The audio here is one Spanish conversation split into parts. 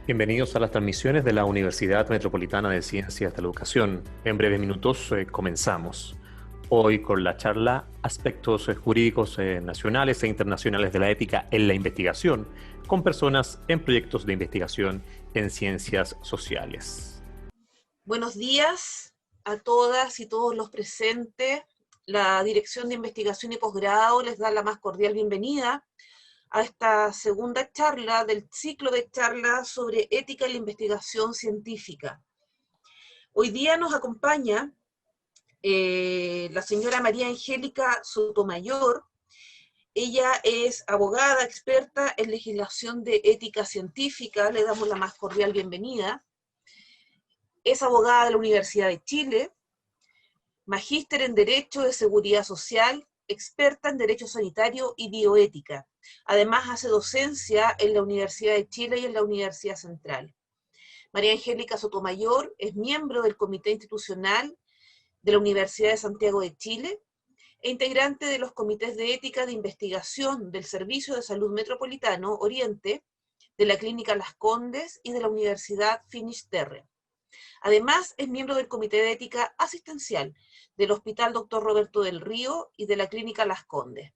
Bienvenidos a las transmisiones de la Universidad Metropolitana de Ciencias de la Educación. En breves minutos comenzamos. Hoy con la charla Aspectos jurídicos nacionales e internacionales de la ética en la investigación, con personas en proyectos de investigación en ciencias sociales. Buenos días a todas y todos los presentes. La Dirección de Investigación y Posgrado les da la más cordial bienvenida a esta segunda charla del ciclo de charlas sobre ética en la investigación científica. Hoy día nos acompaña la señora María Angélica Sotomayor. Ella es abogada experta en legislación de ética científica, le damos la más cordial bienvenida. Es abogada de la Universidad de Chile, magíster en Derecho de Seguridad Social, experta en Derecho Sanitario y Bioética. Además hace docencia en la Universidad de Chile y en la Universidad Central. María Angélica Sotomayor es miembro del Comité Institucional de la Universidad de Santiago de Chile e integrante de los comités de ética de investigación del Servicio de Salud Metropolitano Oriente, de la Clínica Las Condes y de la Universidad Finisterre. Además, es miembro del Comité de Ética Asistencial del Hospital Dr. Roberto del Río y de la Clínica Las Condes.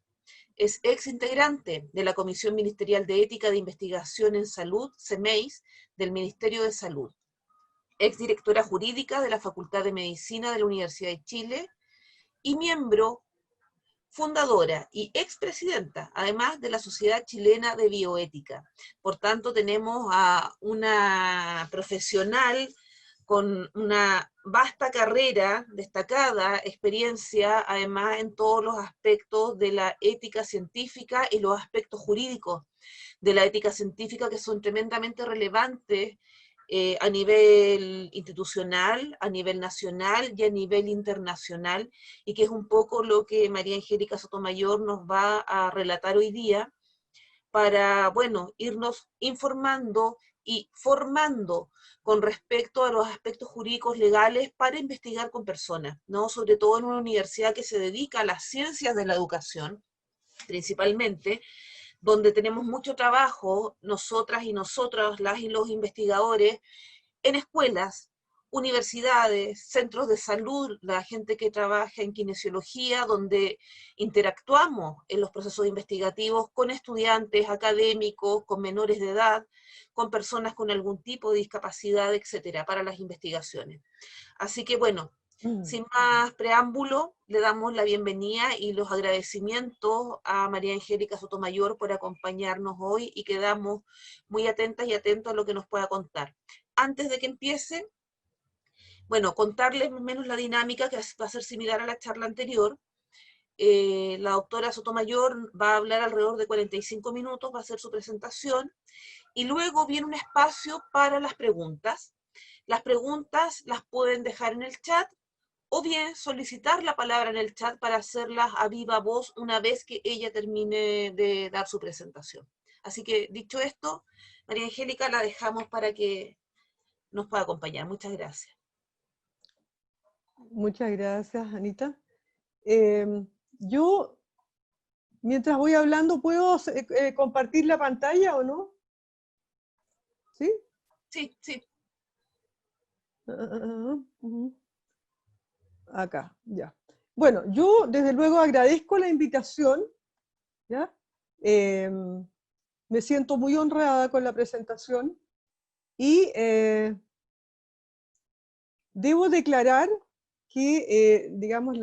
Es ex integrante de la Comisión Ministerial de Ética de Investigación en Salud, CEMEIS, del Ministerio de Salud. Ex directora jurídica de la Facultad de Medicina de la Universidad de Chile y miembro fundadora y expresidenta, además de la Sociedad Chilena de Bioética. Por tanto, tenemos a una profesional con una vasta carrera, destacada experiencia, además en todos los aspectos de la ética científica y los aspectos jurídicos de la ética científica que son tremendamente relevantes a nivel institucional, a nivel nacional y a nivel internacional, y que es un poco lo que María Angélica Sotomayor nos va a relatar hoy día para, bueno, irnos informando y formando con respecto a los aspectos jurídicos legales para investigar con personas, ¿no? Sobre todo en una universidad que se dedica a las ciencias de la educación, principalmente, donde tenemos mucho trabajo, nosotras y nosotros, las y los investigadores, en escuelas, universidades, centros de salud, la gente que trabaja en kinesiología, donde interactuamos en los procesos investigativos con estudiantes, académicos, con menores de edad, con personas con algún tipo de discapacidad, etcétera, para las investigaciones. Así que bueno, sin más preámbulo, le damos la bienvenida y los agradecimientos a María Angélica Sotomayor por acompañarnos hoy y quedamos muy atentas y atentos a lo que nos pueda contar. Antes de que empiece, bueno, contarles más o menos la dinámica que va a ser similar a la charla anterior. La doctora Sotomayor va a hablar alrededor de 45 minutos, va a hacer su presentación, y luego viene un espacio para las preguntas. Las preguntas las pueden dejar en el chat, o bien solicitar la palabra en el chat para hacerlas a viva voz una vez que ella termine de dar su presentación. Así que, dicho esto, María Angélica, la dejamos para que nos pueda acompañar. Muchas gracias. Muchas gracias, Anita. Yo, mientras voy hablando, ¿puedo compartir la pantalla o no? ¿Sí? Sí, sí. Acá, ya. Bueno, yo desde luego agradezco la invitación, ¿ya? Me siento muy honrada con la presentación y debo declarar que, digamos,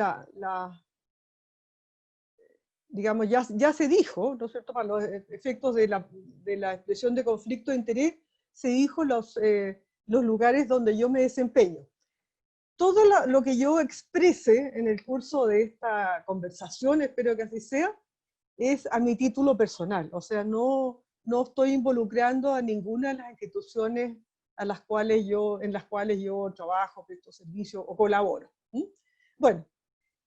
digamos ya se dijo, ¿no es cierto?, para los efectos de la expresión de conflicto de interés, se dijo los lugares donde yo me desempeño. Todo lo que yo exprese en el curso de esta conversación, espero que así sea, es a mi título personal, o sea, no estoy involucrando a ninguna de las instituciones en las cuales yo trabajo, presto servicio o colaboro. Bueno,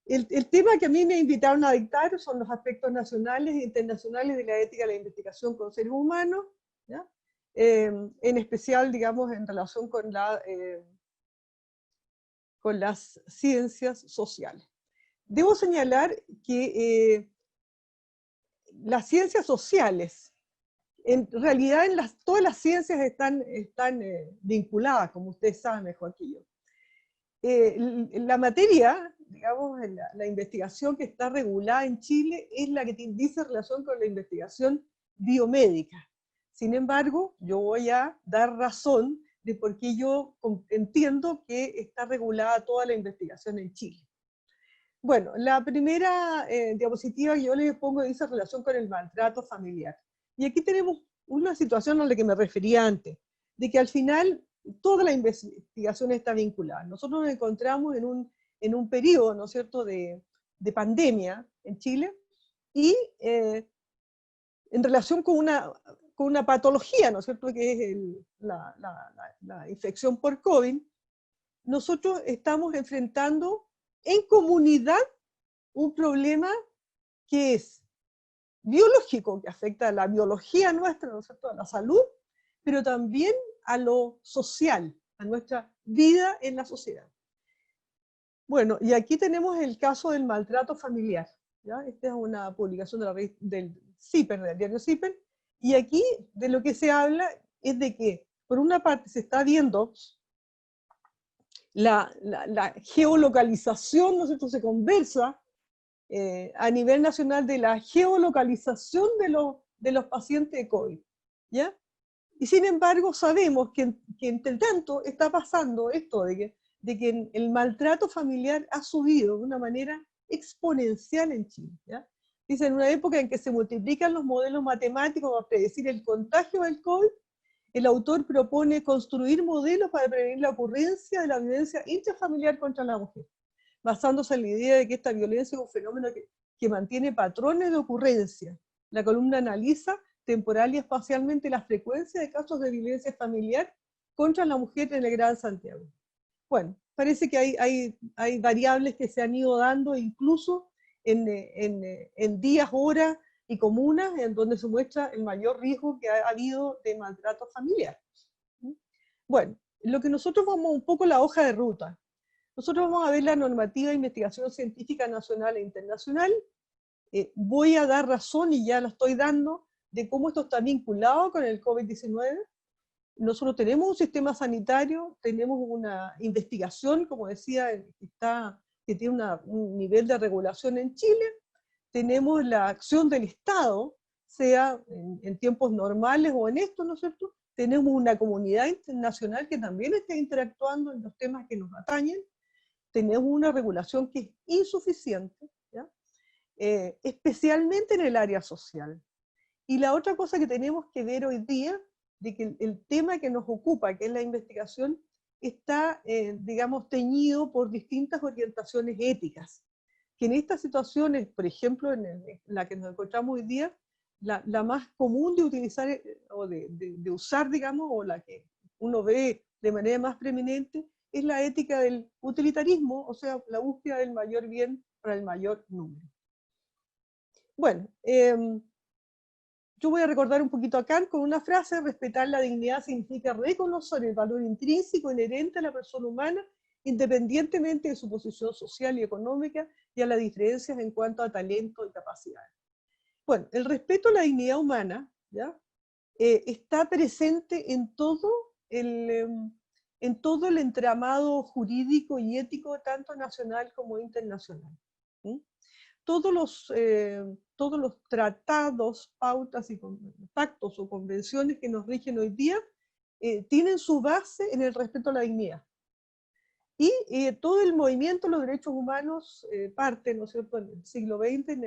el tema que a mí me invitaron a dictar son los aspectos nacionales e internacionales de la ética de la investigación con seres humanos, ¿ya? En especial, digamos, en relación con las ciencias sociales. Debo señalar que las ciencias sociales En realidad todas las ciencias están vinculadas, como ustedes saben mejor que yo. La materia, digamos, la investigación que está regulada en Chile es la que dice relación con la investigación biomédica. Sin embargo, yo voy a dar razón de por qué yo entiendo que está regulada toda la investigación en Chile. Bueno, la primera diapositiva que yo les pongo dice relación con el maltrato familiar. Y aquí tenemos una situación a la que me refería antes, de que al final toda la investigación está vinculada. Nosotros nos encontramos en un periodo, ¿no es cierto?, de pandemia en Chile, y en relación con una patología, ¿no es cierto?, que es la infección por COVID, nosotros estamos enfrentando en comunidad un problema que es biológico, que afecta a la biología nuestra, ¿no es cierto?, a la salud, pero también a lo social, a nuestra vida en la sociedad. Bueno, y aquí tenemos el caso del maltrato familiar, ¿ya? Esta es una publicación del CIPER, del diario CIPER, y aquí de lo que se habla es de que, por una parte, se está viendo la geolocalización, ¿no es cierto?, se conversa a nivel nacional de la geolocalización de los pacientes de COVID, ¿ya? Y sin embargo sabemos que entre tanto está pasando esto de que el maltrato familiar ha subido de una manera exponencial en Chile, ¿ya? Dice, en una época en que se multiplican los modelos matemáticos para predecir el contagio del COVID, el autor propone construir modelos para prevenir la ocurrencia de la violencia intrafamiliar contra la mujer, basándose en la idea de que esta violencia es un fenómeno que mantiene patrones de ocurrencia. La columna analiza temporal y espacialmente la frecuencia de casos de violencia familiar contra la mujer en el Gran Santiago. Bueno, parece que hay variables que se han ido dando incluso en días, horas y comunas en donde se muestra el mayor riesgo que ha habido de maltrato familiar. Bueno, lo que nosotros vamos un poco la hoja de ruta. Nosotros vamos a ver la normativa de investigación científica nacional e internacional. Voy a dar razón, y ya la estoy dando, de cómo esto está vinculado con el COVID-19. Nosotros tenemos un sistema sanitario, tenemos una investigación, como decía, que tiene un nivel de regulación en Chile, tenemos la acción del Estado, sea en tiempos normales o en esto, ¿no es cierto? Tenemos una comunidad internacional que también está interactuando en los temas que nos atañen, tenemos una regulación que es insuficiente, ¿ya? Especialmente en el área social. Y la otra cosa que tenemos que ver hoy día, de que el tema que nos ocupa, que es la investigación, está, digamos, teñido por distintas orientaciones éticas, que en estas situaciones, por ejemplo, en la que nos encontramos hoy día, la más común de utilizar, o de usar, digamos, o la que uno ve de manera más preeminente, es la ética del utilitarismo, o sea, la búsqueda del mayor bien para el mayor número. Bueno, yo voy a recordar un poquito a Kant con una frase: respetar la dignidad significa reconocer el valor intrínseco inherente a la persona humana, independientemente de su posición social y económica, y a las diferencias en cuanto a talento y capacidades. Bueno, el respeto a la dignidad humana, ¿ya? Está presente en todo el entramado jurídico y ético, tanto nacional como internacional. ¿Sí? Todos los tratados, pautas y pactos o convenciones que nos rigen hoy día tienen su base en el respeto a la dignidad. Y todo el movimiento de los derechos humanos parte, ¿no es cierto?, en el siglo XX,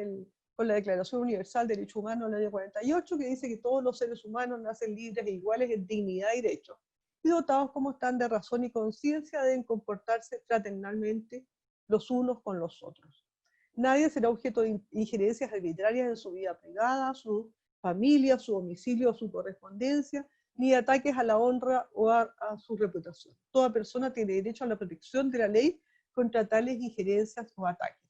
con la Declaración Universal de Derechos Humanos del año 48, que dice que todos los seres humanos nacen libres e iguales en dignidad y derecho, y dotados como están de razón y conciencia, deben comportarse fraternalmente los unos con los otros. Nadie será objeto de injerencias arbitrarias en su vida privada, su familia, su domicilio, su correspondencia, ni ataques a la honra o a su reputación. Toda persona tiene derecho a la protección de la ley contra tales injerencias o ataques.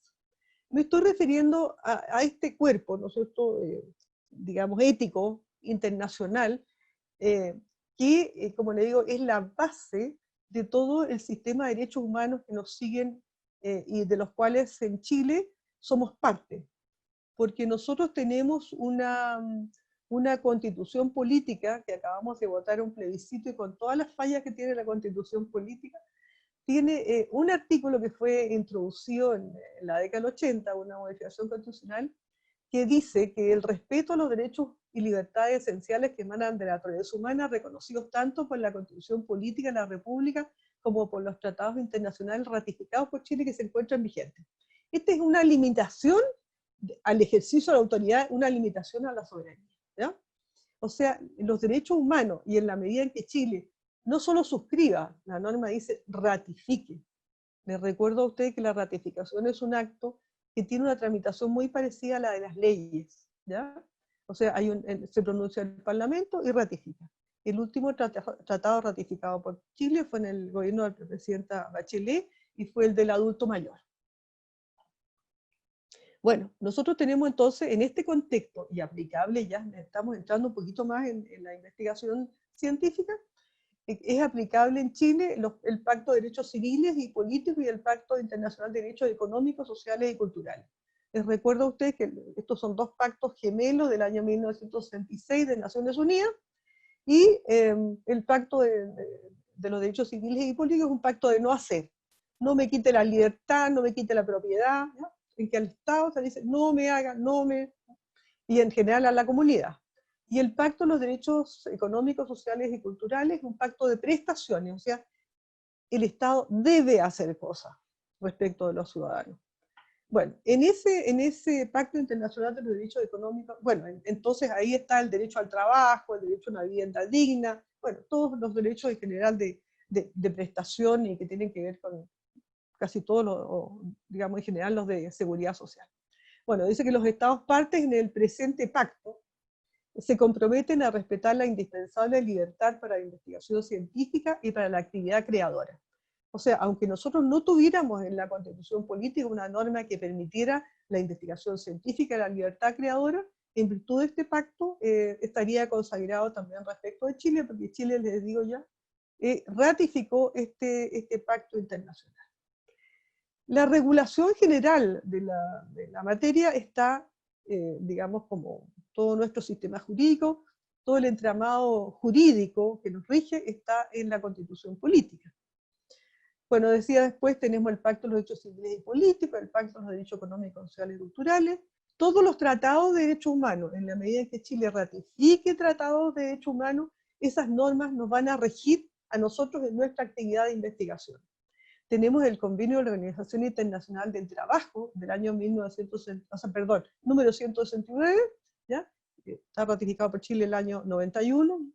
Me estoy refiriendo a este cuerpo, ¿no es cierto?, digamos, ético, internacional, que, como le digo, es la base de todo el sistema de derechos humanos que nos siguen y de los cuales en Chile somos parte, porque nosotros tenemos una una constitución política, que acabamos de votar un plebiscito y con todas las fallas que tiene la constitución política, tiene un artículo que fue introducido en la década del 80, una modificación constitucional, que dice que el respeto a los derechos y libertades esenciales que emanan de la naturaleza humana, reconocidos tanto por la Constitución Política de la República como por los tratados internacionales ratificados por Chile que se encuentran vigentes. Esta es una limitación al ejercicio de la autoridad, una limitación a la soberanía, ¿ya? O sea, los derechos humanos, y en la medida en que Chile no solo suscriba, la norma dice ratifique. Les recuerdo a ustedes que la ratificación es un acto que tiene una tramitación muy parecida a la de las leyes, ¿ya? O sea, se pronuncia el Parlamento y ratifica. El último tratado ratificado por Chile fue en el gobierno de la presidenta Bachelet y fue el del adulto mayor. Bueno, nosotros tenemos entonces en este contexto, y aplicable, ya estamos entrando un poquito más en la investigación científica, es aplicable en Chile el Pacto de Derechos Civiles y Políticos y el Pacto Internacional de Derechos Económicos, Sociales y Culturales. Les recuerdo a ustedes que estos son dos pactos gemelos del año 1966 de Naciones Unidas, y el Pacto de los Derechos Civiles y Políticos es un pacto de no hacer. No me quite la libertad, no me quite la propiedad, ¿ya? En que al Estado se dice no me haga, no me... y en general a la comunidad. Y el Pacto de los Derechos Económicos, Sociales y Culturales es un pacto de prestaciones, o sea, el Estado debe hacer cosas respecto de los ciudadanos. Bueno, en ese Pacto Internacional de los Derechos Económicos, bueno, entonces ahí está el derecho al trabajo, el derecho a una vivienda digna, bueno, todos los derechos en general de prestación y que tienen que ver con casi todos, digamos en general los de seguridad social. Bueno, dice que los Estados partes en el presente pacto se comprometen a respetar la indispensable libertad para la investigación científica y para la actividad creadora. O sea, aunque nosotros no tuviéramos en la Constitución Política una norma que permitiera la investigación científica y la libertad creadora, en virtud de este pacto estaría consagrado también respecto de Chile, porque Chile, les digo ya, ratificó este pacto internacional. La regulación general de la materia está, digamos, como todo nuestro sistema jurídico, todo el entramado jurídico que nos rige está en la Constitución Política. Bueno, decía después, tenemos el Pacto de los Derechos Civiles y Políticos, el Pacto de los Derechos Económicos, Sociales y Culturales, todos los tratados de derechos humanos. En la medida en que Chile ratifique tratados de derechos humanos, esas normas nos van a regir a nosotros en nuestra actividad de investigación. Tenemos el convenio de la Organización Internacional del Trabajo del año número 169, ¿ya? Está ratificado por Chile el año 91,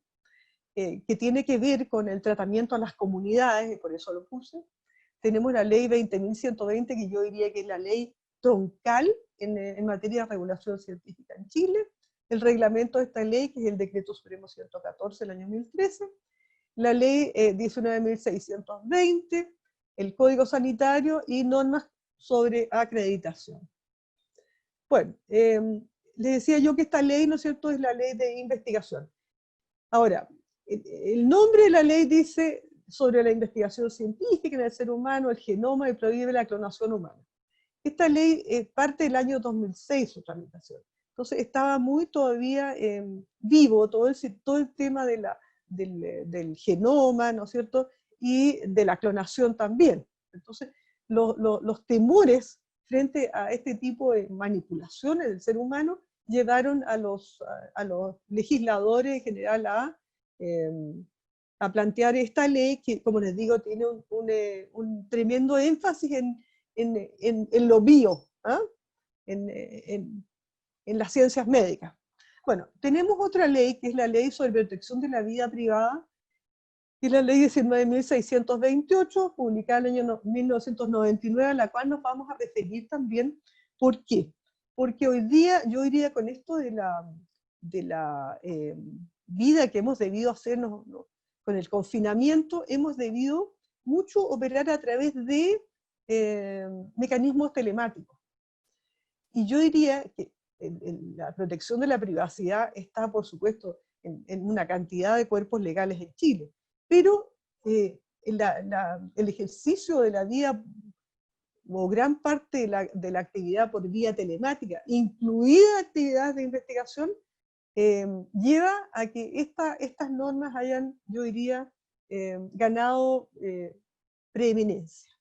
que tiene que ver con el tratamiento a las comunidades, y por eso lo puse. Tenemos la ley 20.120, que yo diría que es la ley troncal en materia de regulación científica en Chile, el reglamento de esta ley, que es el Decreto Supremo 114 del año 2013, la ley 19.620, el Código Sanitario y normas sobre acreditación. Bueno, les decía yo que esta ley, ¿no es cierto?, es la ley de investigación. Ahora, el nombre de la ley dice sobre la investigación científica en el ser humano, el genoma, y prohíbe la clonación humana. Esta ley parte del año 2006, su tramitación. Entonces estaba muy todavía vivo todo el tema del genoma, ¿no es cierto?, y de la clonación también. Entonces, los temores frente a este tipo de manipulaciones del ser humano llevaron a los legisladores en general a plantear esta ley que, como les digo, tiene un tremendo énfasis en lo bio, ¿ah? en las ciencias médicas. Bueno, tenemos otra ley, que es la Ley sobre Protección de la Vida Privada, que es la Ley 19.628, publicada en el año 1999, a la cual nos vamos a referir también. ¿Por qué? Porque hoy día, yo diría, con esto de la vida que hemos debido hacernos con el confinamiento, hemos debido mucho operar a través de mecanismos telemáticos. Y yo diría que la protección de la privacidad está, por supuesto, en una cantidad de cuerpos legales en Chile, pero el ejercicio de la vida, o gran parte de la actividad por vía telemática, incluida actividades de investigación, lleva a que estas normas hayan, yo diría, ganado preeminencia.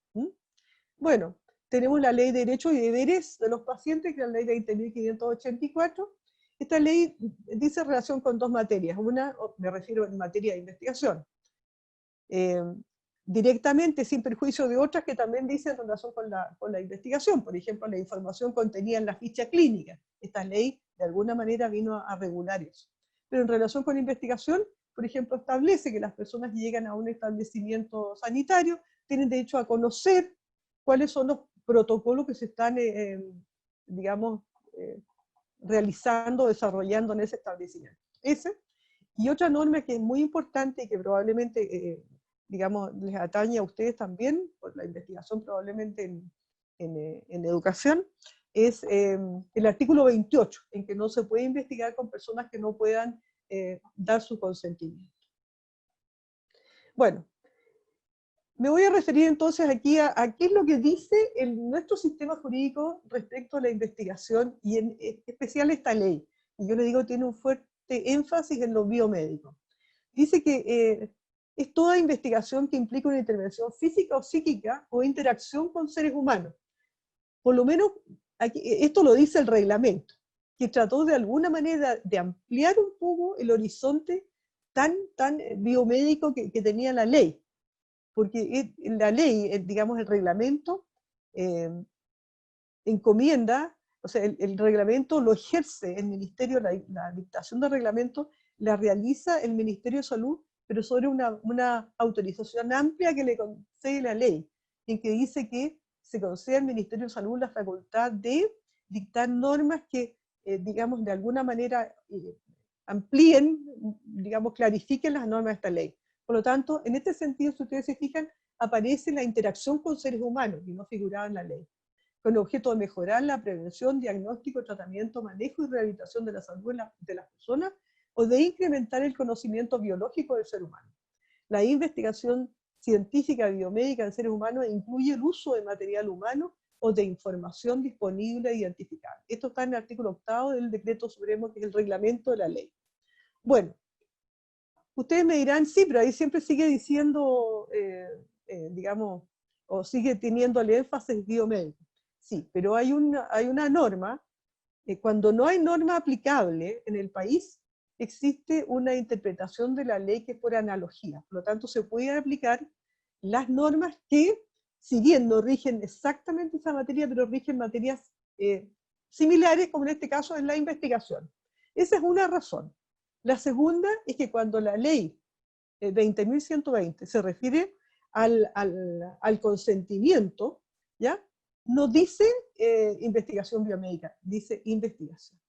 Bueno, tenemos la Ley de Derechos y Deberes de los Pacientes, que es la Ley 20.584. Esta ley dice relación con dos materias. Una, me refiero en materia de investigación, directamente, sin perjuicio de otras que también dicen relación con la investigación. Por ejemplo, la información contenida en la ficha clínica. Esta ley, de alguna manera, vino a regular eso. Pero en relación con la investigación, por ejemplo, establece que las personas que llegan a un establecimiento sanitario tienen derecho a conocer cuáles son los protocolos que se están, digamos, realizando, desarrollando en ese establecimiento. Y otra norma que es muy importante y que probablemente, digamos, les atañe a ustedes también, por la investigación probablemente en educación, es el artículo 28, en que no se puede investigar con personas que no puedan dar su consentimiento. Bueno, me voy a referir entonces aquí a qué es lo que dice nuestro sistema jurídico respecto a la investigación, y en especial esta ley. Y yo le digo, tiene un fuerte énfasis en lo biomédico. Dice que es toda investigación que implica una intervención física o psíquica o interacción con seres humanos. Por lo menos, aquí, esto lo dice el reglamento, que trató de alguna manera de ampliar un poco el horizonte tan biomédico que tenía la ley. Porque la ley, digamos, el reglamento, encomienda, o sea, el reglamento lo ejerce el Ministerio, la dictación del reglamento la realiza el Ministerio de Salud, pero sobre una autorización amplia que le concede la ley, en que dice que se concede al Ministerio de Salud la facultad de dictar normas que, digamos, de alguna manera amplíen, digamos, clarifiquen las normas de esta ley. Por lo tanto, en este sentido, si ustedes se fijan, aparece la interacción con seres humanos, que no figuraba en la ley, con el objeto de mejorar la prevención, diagnóstico, tratamiento, manejo y rehabilitación de la salud de las personas, o de incrementar el conocimiento biológico del ser humano. La investigación científica biomédica en seres humanos incluye el uso de material humano o de información disponible e identificable. Esto está en el artículo 8 del Decreto Supremo, que es el reglamento de la ley. Bueno, ustedes me dirán, sí, pero ahí siempre sigue diciendo, digamos, o sigue teniendo el énfasis biomédico. Sí, pero hay una norma, cuando no hay norma aplicable en el país, existe una interpretación de la ley que es por analogía. Por lo tanto, se pueden aplicar las normas que, si bien no rigen exactamente esa materia, pero rigen materias similares, como en este caso es la investigación. Esa es una razón. La segunda es que cuando la ley 20.120 se refiere al consentimiento, ¿ya? No dice investigación biomédica, dice investigación.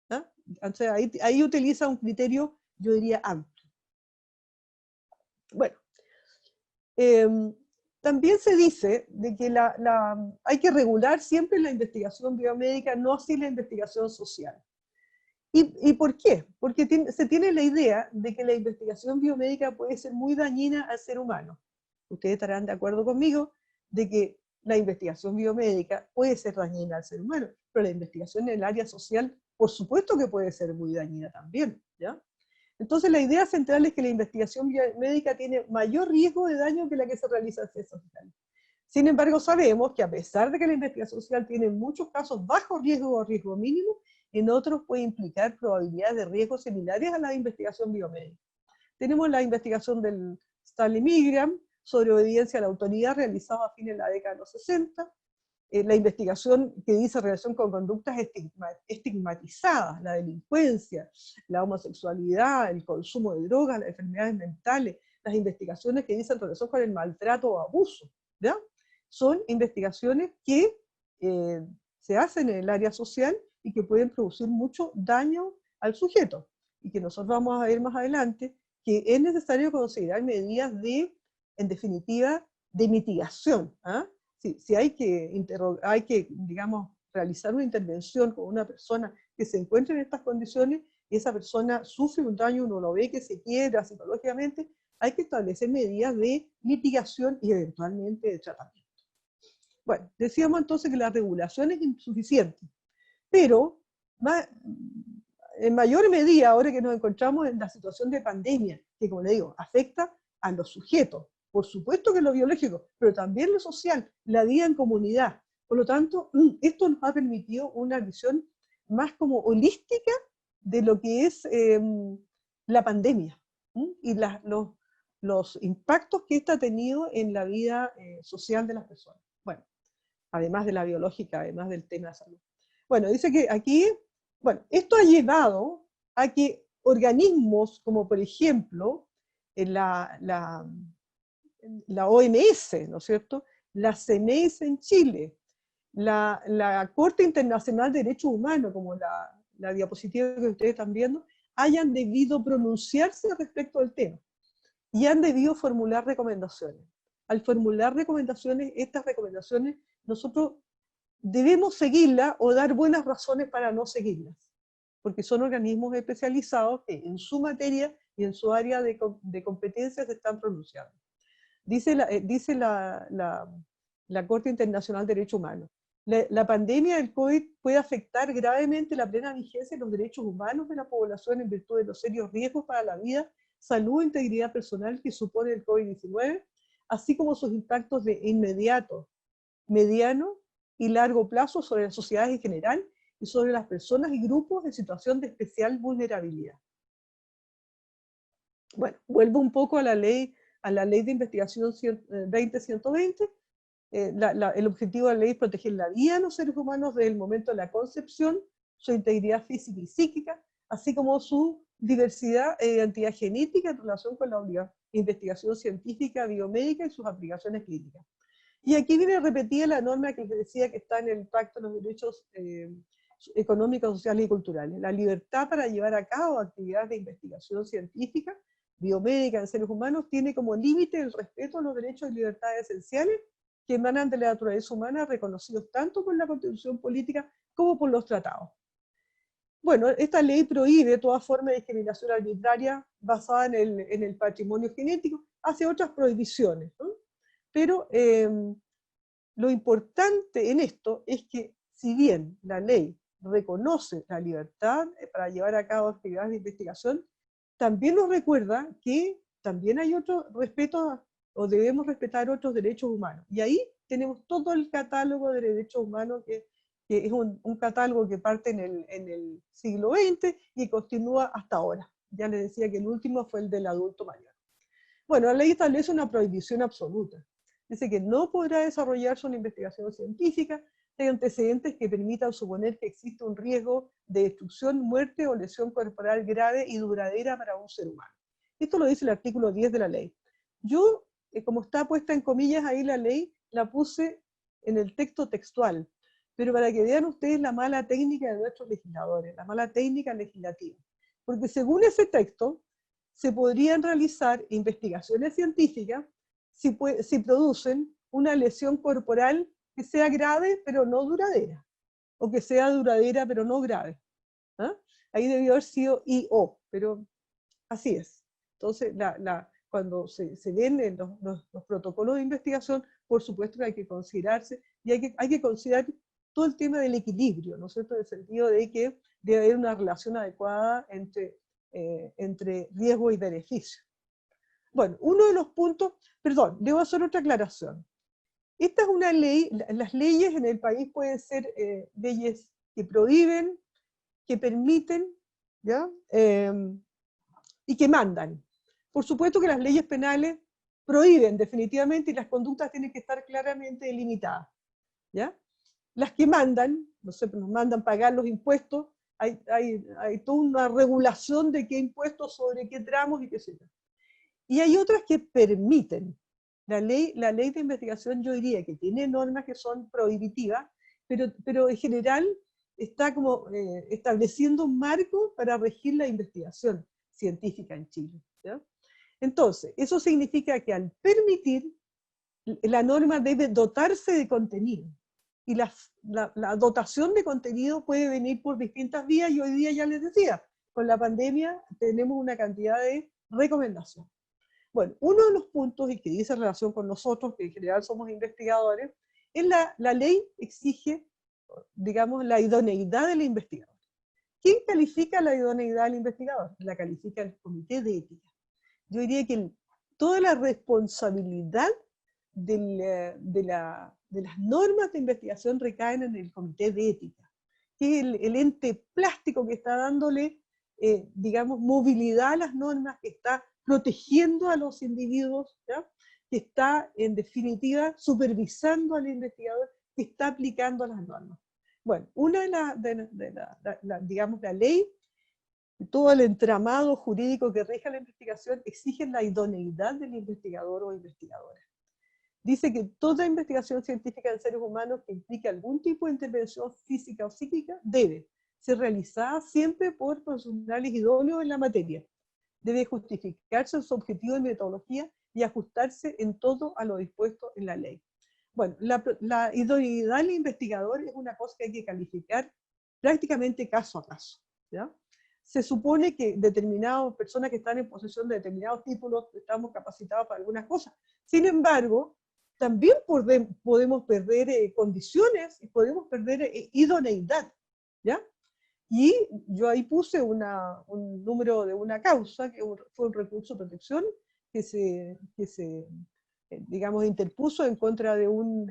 ¿Ah? O sea, ahí utiliza un criterio, yo diría, amplio. Bueno, también se dice de que hay que regular siempre la investigación biomédica, no así la investigación social. ¿Y por qué? Porque se tiene la idea de que la investigación biomédica puede ser muy dañina al ser humano. Ustedes estarán de acuerdo conmigo de que la investigación biomédica puede ser dañina al ser humano, pero la investigación en el área social, por supuesto que puede ser muy dañina también, ¿ya? Entonces la idea central es que la investigación biomédica tiene mayor riesgo de daño que la que se realiza en ciencias sociales. Sin embargo, sabemos que a pesar de que la investigación social tiene en muchos casos bajo riesgo o riesgo mínimo, en otros puede implicar probabilidades de riesgo similares a la investigación biomédica. Tenemos la investigación del Stanley Milgram sobre obediencia a la autoridad realizada a fines de la década de los 60, la investigación que dice relación con conductas estigmatizadas, la delincuencia, la homosexualidad, el consumo de drogas, las enfermedades mentales, las investigaciones que dicen relación con el maltrato o abuso, ¿ya? Son investigaciones que se hacen en el área social y que pueden producir mucho daño al sujeto, y que nosotros vamos a ver más adelante que es necesario considerar medidas en definitiva, de mitigación. ¿Ah? Si hay que, digamos, realizar una intervención con una persona que se encuentre en estas condiciones, y esa persona sufre un daño, uno lo ve que se quiebra psicológicamente, hay que establecer medidas de mitigación y eventualmente de tratamiento. Bueno, decíamos entonces que la regulación es insuficiente, pero en mayor medida, ahora que nos encontramos en la situación de pandemia, que como le digo, afecta a los sujetos, por supuesto que lo biológico, pero también lo social, la vida en comunidad. Por lo tanto, esto nos ha permitido una visión más como holística de lo que es la pandemia y los impactos que esta ha tenido en la vida social de las personas. Bueno, además de la biológica, además del tema de salud. Bueno, dice que aquí, bueno, esto ha llevado a que organismos como por ejemplo la OMS, ¿no es cierto?, la CNES en Chile, la Corte Internacional de Derechos Humanos, como la diapositiva que ustedes están viendo, hayan debido pronunciarse respecto al tema y han debido formular recomendaciones. Al formular recomendaciones, estas recomendaciones, nosotros debemos seguirlas o dar buenas razones para no seguirlas, porque son organismos especializados que en su materia y en su área de competencia se están pronunciando. Dice la Corte Internacional de Derechos Humanos, la pandemia del COVID puede afectar gravemente la plena vigencia de los derechos humanos de la población en virtud de los serios riesgos para la vida, salud e integridad personal que supone el COVID-19, así como sus impactos de inmediato, mediano y largo plazo sobre las sociedades en general y sobre las personas y grupos en situación de especial vulnerabilidad. Bueno, vuelvo un poco a la ley de investigación 20120. El objetivo de la ley es proteger la vida de los seres humanos desde el momento de la concepción, su integridad física y psíquica, así como su diversidad e identidad genética en relación con la investigación científica, biomédica y sus aplicaciones clínicas. Y aquí viene repetida la norma que les decía que está en el Pacto de los Derechos Económicos, Sociales y Culturales. La libertad para llevar a cabo actividades de investigación científica, biomédica en seres humanos tiene como límite el respeto a los derechos y libertades esenciales que emanan de la naturaleza humana, reconocidos tanto por la Constitución Política como por los tratados. Bueno, esta ley prohíbe toda forma de discriminación arbitraria basada en el patrimonio genético, hace otras prohibiciones, ¿no? Pero lo importante en esto es que, si bien la ley reconoce la libertad para llevar a cabo actividades de investigación, también nos recuerda que también hay otro respeto, o debemos respetar otros derechos humanos. Y ahí tenemos todo el catálogo de derechos humanos, que es un catálogo que parte en el siglo XX y continúa hasta ahora. Ya les decía que el último fue el del adulto mayor. Bueno, la ley establece una prohibición absoluta. Dice que no podrá desarrollarse una investigación científica de antecedentes que permitan suponer que existe un riesgo de destrucción, muerte o lesión corporal grave y duradera para un ser humano. Esto lo dice el artículo 10 de la ley. Yo, como está puesta en comillas ahí la ley, la puse en el texto textual, pero para que vean ustedes la mala técnica de nuestros legisladores, la mala técnica legislativa. Porque según ese texto, se podrían realizar investigaciones científicas si producen una lesión corporal que sea grave pero no duradera, o que sea duradera pero no grave. ¿Ah? Ahí debió haber sido I-O, pero así es. Entonces, cuando se ven los protocolos de investigación, por supuesto que hay que considerarse, y hay que considerar todo el tema del equilibrio, ¿no es cierto?, en el sentido de que debe haber una relación adecuada entre riesgo y beneficio. Bueno, uno de los puntos, perdón, debo hacer otra aclaración. Esta es una ley, las leyes en el país pueden ser leyes que prohíben, que permiten, ¿ya? Y que mandan. Por supuesto que las leyes penales prohíben definitivamente y las conductas tienen que estar claramente delimitadas, ¿ya? Las que mandan, no sé, nos mandan pagar los impuestos, hay toda una regulación de qué impuestos sobre qué tramos y qué sé yo. Y hay otras que permiten. La ley de investigación, yo diría que tiene normas que son prohibitivas, pero en general está como estableciendo un marco para regir la investigación científica en Chile, ¿ya? Entonces, eso significa que al permitir, la norma debe dotarse de contenido. Y la dotación de contenido puede venir por distintas vías, y hoy día ya les decía, con la pandemia tenemos una cantidad de recomendaciones. Bueno, uno de los puntos, y que dice relación con nosotros, que en general somos investigadores, es la ley exige, digamos, la idoneidad del investigador. ¿Quién califica la idoneidad del investigador? La califica el comité de ética. Yo diría que toda la responsabilidad de las normas de investigación recaen en el comité de ética, que es el ente plástico que está dándole, digamos, movilidad a las normas, que está protegiendo a los individuos, ¿ya? Que está, en definitiva, supervisando al investigador, que está aplicando las normas. Bueno, una digamos, la ley, todo el entramado jurídico que rige la investigación exige la idoneidad del investigador o investigadora. Dice que toda investigación científica en seres humanos que implique algún tipo de intervención física o psíquica debe ser realizada siempre por profesionales idóneos en la materia. Debe justificarse su objetivo y metodología y ajustarse en todo a lo dispuesto en la ley. Bueno, la idoneidad del investigador es una cosa que hay que calificar prácticamente caso a caso, ¿ya? Se supone que determinadas personas que están en posesión de determinados títulos estamos capacitados para algunas cosas. Sin embargo, también podemos perder condiciones y podemos perder idoneidad, ¿ya? Y yo ahí puse un número de una causa, que fue un recurso de protección que se digamos, interpuso en contra de un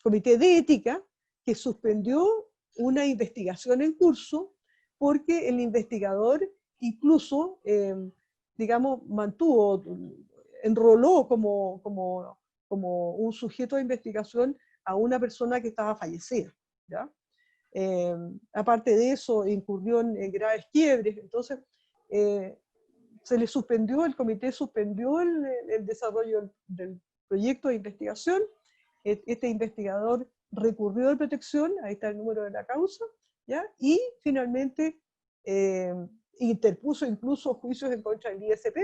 comité de ética que suspendió una investigación en curso porque el investigador incluso, digamos, enroló como un sujeto de investigación a una persona que estaba fallecida, ¿ya? Aparte de eso, incurrió en graves quiebres. Entonces, se le suspendió, el comité suspendió el desarrollo del proyecto de investigación. Este investigador recurrió de protección, ahí está el número de la causa, ¿ya? Y finalmente interpuso incluso juicios en contra del ISP,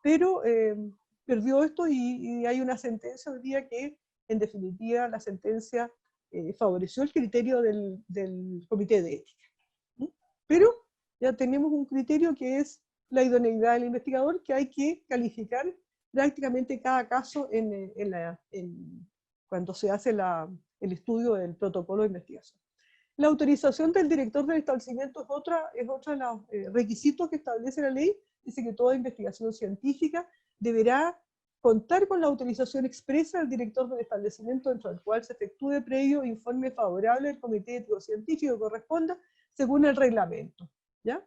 pero perdió esto y hay una sentencia hoy día que, en definitiva, la sentencia favoreció el criterio del comité de ética. Pero ya tenemos un criterio que es la idoneidad del investigador, que hay que calificar prácticamente cada caso cuando se hace el estudio del protocolo de investigación. La autorización del director del establecimiento es otra de los requisitos que establece la ley. Dice que toda investigación científica deberá contar con la autorización expresa del director del establecimiento, dentro del cual se efectúe previo informe favorable del comité ético-científico que corresponda según el reglamento, ¿ya?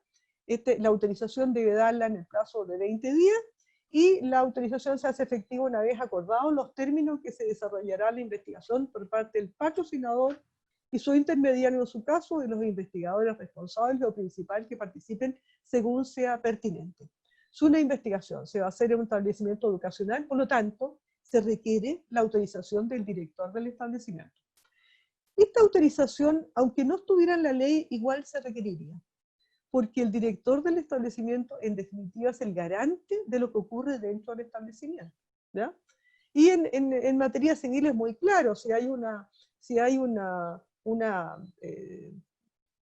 La autorización debe darla en el plazo de 20 días y la autorización se hace efectiva una vez acordados los términos que se desarrollará la investigación por parte del patrocinador y su intermediario en su caso, y los investigadores responsables o principal que participen según sea pertinente. Si una investigación se va a hacer en un establecimiento educacional, por lo tanto, se requiere la autorización del director del establecimiento. Esta autorización, aunque no estuviera en la ley, igual se requeriría, porque el director del establecimiento, en definitiva, es el garante de lo que ocurre dentro del establecimiento, ¿ya? Y en materia civil es muy claro, si hay una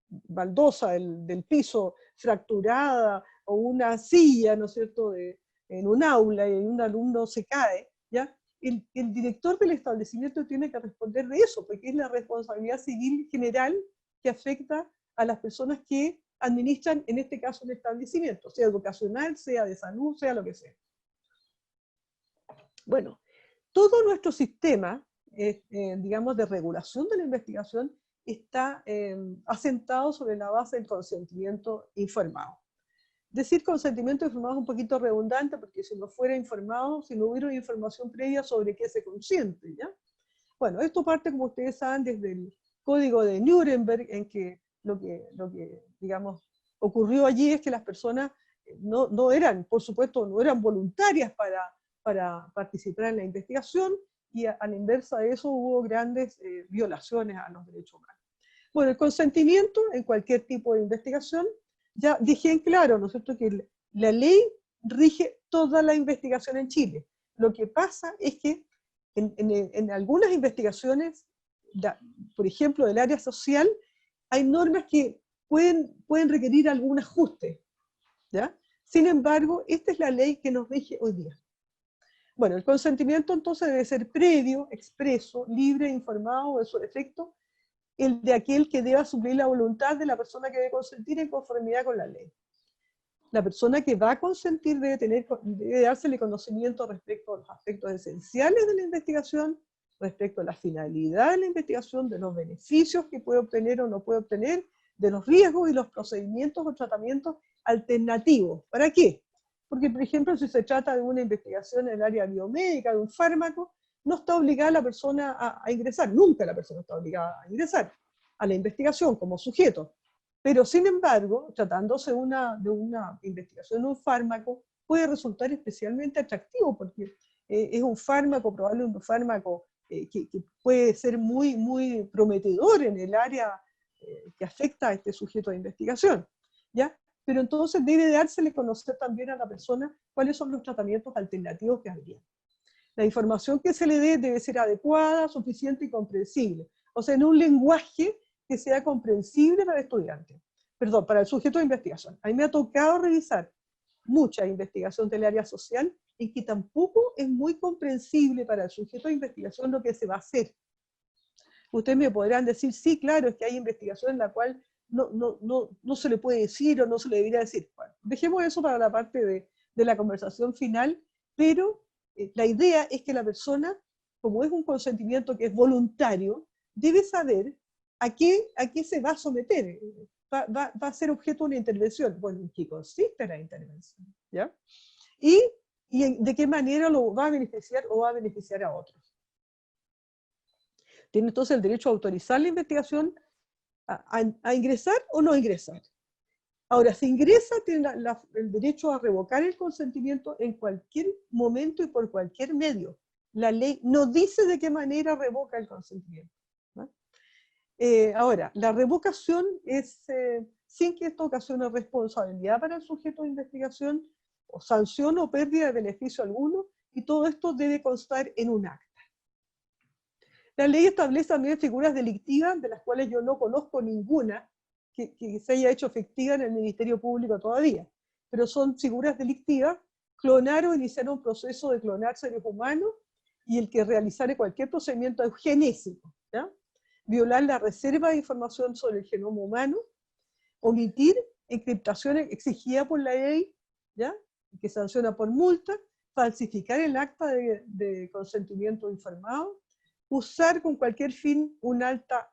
baldosa del piso fracturada o una silla, ¿no es cierto?, en un aula y un alumno se cae, ¿ya? El director del establecimiento tiene que responder de eso, porque es la responsabilidad civil general que afecta a las personas que administran, en este caso, el establecimiento, sea educacional, sea de salud, sea lo que sea. Bueno, todo nuestro sistema, digamos, de regulación de la investigación está asentado sobre la base del consentimiento informado. Decir consentimiento informado es un poquito redundante, porque si no fuera informado, si no hubiera información previa sobre qué se consiente, ¿ya? Bueno, esto parte, como ustedes saben, desde el Código de Nuremberg, en que lo que digamos, ocurrió allí es que las personas no eran, por supuesto, no eran voluntarias para participar en la investigación, y a la inversa de eso hubo grandes violaciones a los derechos humanos. Bueno, el consentimiento en cualquier tipo de investigación, ya dije en claro, ¿no es cierto?, que la ley rige toda la investigación en Chile. Lo que pasa es que en algunas investigaciones, por ejemplo, del área social, hay normas que pueden requerir algún ajuste, ¿ya? Sin embargo, esta es la ley que nos rige hoy día. Bueno, el consentimiento entonces debe ser previo, expreso, libre, informado de su efecto, el de aquel que deba suplir la voluntad de la persona que debe consentir en conformidad con la ley. La persona que va a consentir debe dársele conocimiento respecto a los aspectos esenciales de la investigación, respecto a la finalidad de la investigación, de los beneficios que puede obtener o no puede obtener, de los riesgos y los procedimientos o tratamientos alternativos. ¿Para qué? Porque, por ejemplo, si se trata de una investigación en el área biomédica, de un fármaco, no está obligada la persona a ingresar, nunca la persona está obligada a ingresar a la investigación como sujeto. Pero, sin embargo, tratándose de una investigación de un fármaco, puede resultar especialmente atractivo, porque es un fármaco, probablemente un fármaco que puede ser muy, muy prometedor en el área que afecta a este sujeto de investigación, ¿ya? Pero entonces debe dársele a conocer también a la persona cuáles son los tratamientos alternativos que habría. La información que se le dé debe ser adecuada, suficiente y comprensible. O sea, en un lenguaje que sea comprensible para el estudiante. Perdón, para el sujeto de investigación. A mí me ha tocado revisar mucha investigación del área social en que tampoco es muy comprensible para el sujeto de investigación lo que se va a hacer. Ustedes me podrán decir, sí, claro, es que hay investigación en la cual no se le puede decir o no se le debería decir. Bueno, dejemos eso para la parte de la conversación final, pero la idea es que la persona, como es un consentimiento que es voluntario, debe saber a qué se va a someter. Va a ser objeto de una intervención. Bueno, ¿en qué consiste la intervención? ¿Ya? Y de qué manera lo va a beneficiar o va a beneficiar a otros. Tiene entonces el derecho a autorizar la investigación, a ingresar o no ingresar. Ahora, si ingresa, tiene el derecho a revocar el consentimiento en cualquier momento y por cualquier medio. La ley no dice de qué manera revoca el consentimiento, ¿no? Ahora, la revocación es sin que esto ocasione responsabilidad para el sujeto de investigación, o sanción o pérdida de beneficio alguno, y todo esto debe constar en un acta. La ley establece también figuras delictivas, de las cuales yo no conozco ninguna que se haya hecho efectiva en el Ministerio Público todavía, pero son figuras delictivas: clonar o iniciar un proceso de clonar seres humanos, y el que realizare cualquier procedimiento eugenésico, ¿ya? Violar la reserva de información sobre el genoma humano, omitir encriptaciones exigidas por la ley, ¿ya? Que sanciona por multa, falsificar el acta de consentimiento informado, usar con cualquier fin un acta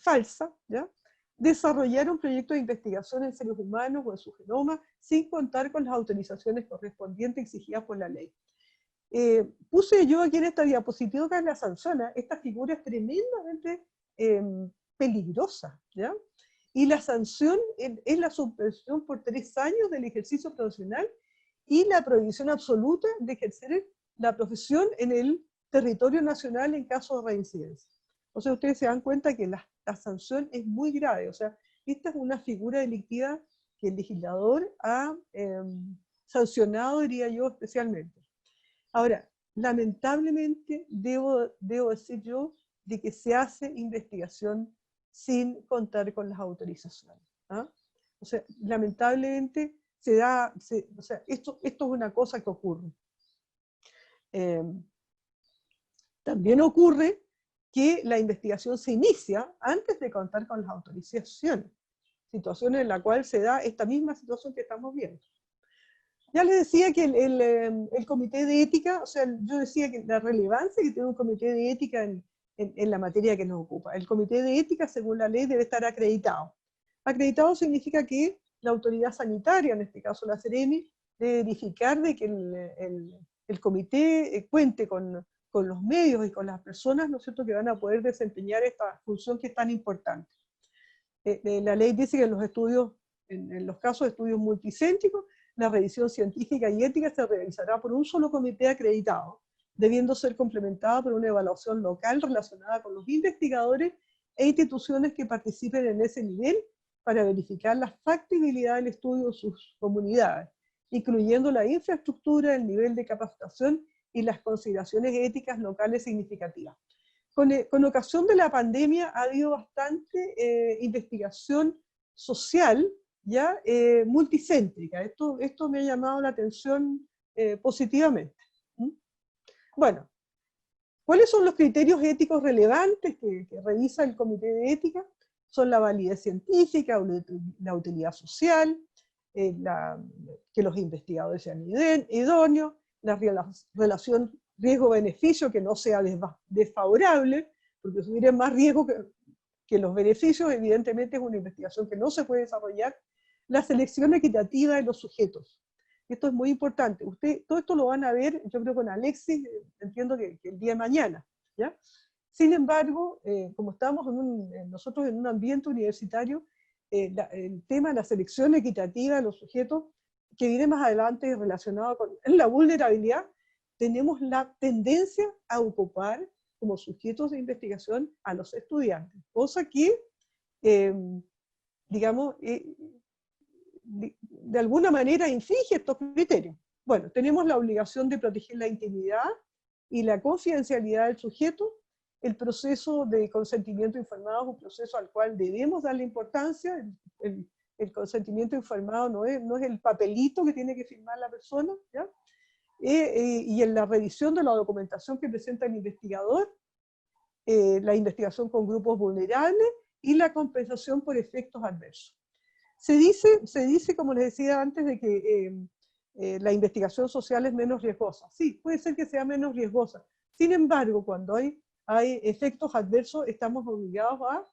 falsa, ¿ya? Desarrollar un proyecto de investigación en seres humanos o en su genoma sin contar con las autorizaciones correspondientes exigidas por la ley. Puse yo aquí en esta diapositiva que la sanciona. Esta figura es tremendamente peligrosa, ¿ya? Y la sanción es la suspensión por 3 años del ejercicio profesional y la prohibición absoluta de ejercer la profesión en el territorio nacional en caso de reincidencia. O sea, ustedes se dan cuenta que la sanción es muy grave. O sea, esta es una figura delictiva que el legislador ha sancionado, diría yo, especialmente. Ahora, lamentablemente, debo decir yo, de que se hace investigación sin contar con las autorizaciones, ¿ah? O sea, lamentablemente o sea, esto es una cosa que ocurre. También ocurre que la investigación se inicia antes de contar con las autorizaciones, situación en la cual se da esta misma situación que estamos viendo. Ya les decía que el comité de ética, o sea, yo decía que la relevancia que tiene un comité de ética en la materia que nos ocupa. El comité de ética, según la ley, debe estar acreditado. Acreditado significa que la autoridad sanitaria, en este caso la Seremi, debe verificar de que el comité cuente con los medios y con las personas, ¿no es cierto?, que van a poder desempeñar esta función que es tan importante. La ley dice que en los estudios, en los casos de estudios multicéntricos, la revisión científica y ética se realizará por un solo comité acreditado, debiendo ser complementada por una evaluación local relacionada con los investigadores e instituciones que participen en ese nivel para verificar la factibilidad del estudio en sus comunidades, incluyendo la infraestructura, el nivel de capacitación y las consideraciones éticas locales significativas. Con ocasión de la pandemia ha habido bastante investigación social, ya multicéntrica. Esto me ha llamado la atención positivamente. Bueno, ¿Cuáles son los criterios éticos relevantes que revisa el Comité de Ética? Son la validez científica, la utilidad social, que los investigadores sean idóneos, la relación riesgo-beneficio que no sea desfavorable, porque si hubiera más riesgo que los beneficios, evidentemente es una investigación que no se puede desarrollar. La selección equitativa de los sujetos. Esto es muy importante. Todo esto lo van a ver, yo creo, con Alexis, entiendo que el día de mañana, ¿ya? Sin embargo, como estamos nosotros en un ambiente universitario, el tema de la selección equitativa de los sujetos, que viene más adelante relacionado con la vulnerabilidad, tenemos la tendencia a ocupar como sujetos de investigación a los estudiantes, cosa que, digamos, de alguna manera infringe estos criterios. Bueno, tenemos la obligación de proteger la intimidad y la confidencialidad del sujeto. El proceso de consentimiento informado es un proceso al cual debemos darle importancia. El consentimiento informado no es el papelito que tiene que firmar la persona, ¿ya? Y en la revisión de la documentación que presenta el investigador, la investigación con grupos vulnerables y la compensación por efectos adversos. Se dice, como les decía antes, de que la investigación social es menos riesgosa. Sí, puede ser que sea menos riesgosa. Sin embargo, cuando hay efectos adversos, estamos obligados a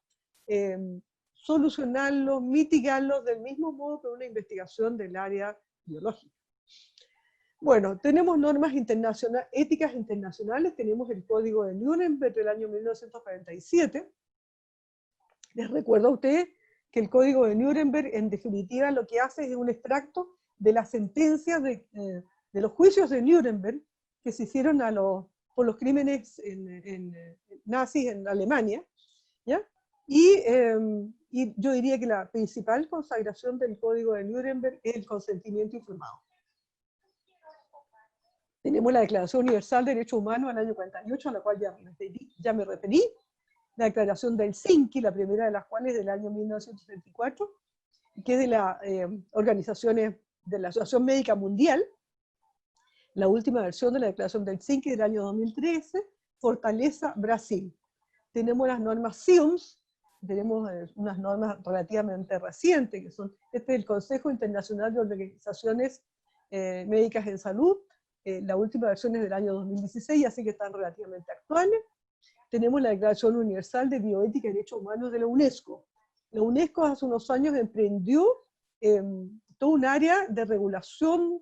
solucionarlos, mitigarlos del mismo modo que una investigación del área biológica. Bueno, tenemos normas éticas internacionales, tenemos el Código de Nuremberg del año 1947. Les recuerdo a ustedes que el Código de Nuremberg, en definitiva, lo que hace es un extracto de las sentencias de los juicios de Nuremberg que se hicieron por los crímenes nazis en Alemania, ¿ya? Y yo diría que la principal consagración del Código de Nuremberg es el consentimiento informado. Tenemos la Declaración Universal de Derechos Humanos del año 48, a la cual ya me referí, la Declaración de Helsinki, la primera de las cuales es del año 1964, que es de la organizaciones de la Asociación Médica Mundial. La última versión de la Declaración de Helsinki del año 2013, Fortaleza, Brasil. Tenemos las normas SIOMS, tenemos unas normas relativamente recientes, que son, este es el Consejo Internacional de Organizaciones Médicas en Salud, la última versión es del año 2016, así que están relativamente actuales. Tenemos la Declaración Universal de Bioética y Derechos Humanos de la UNESCO. La UNESCO hace unos años emprendió todo un área de regulación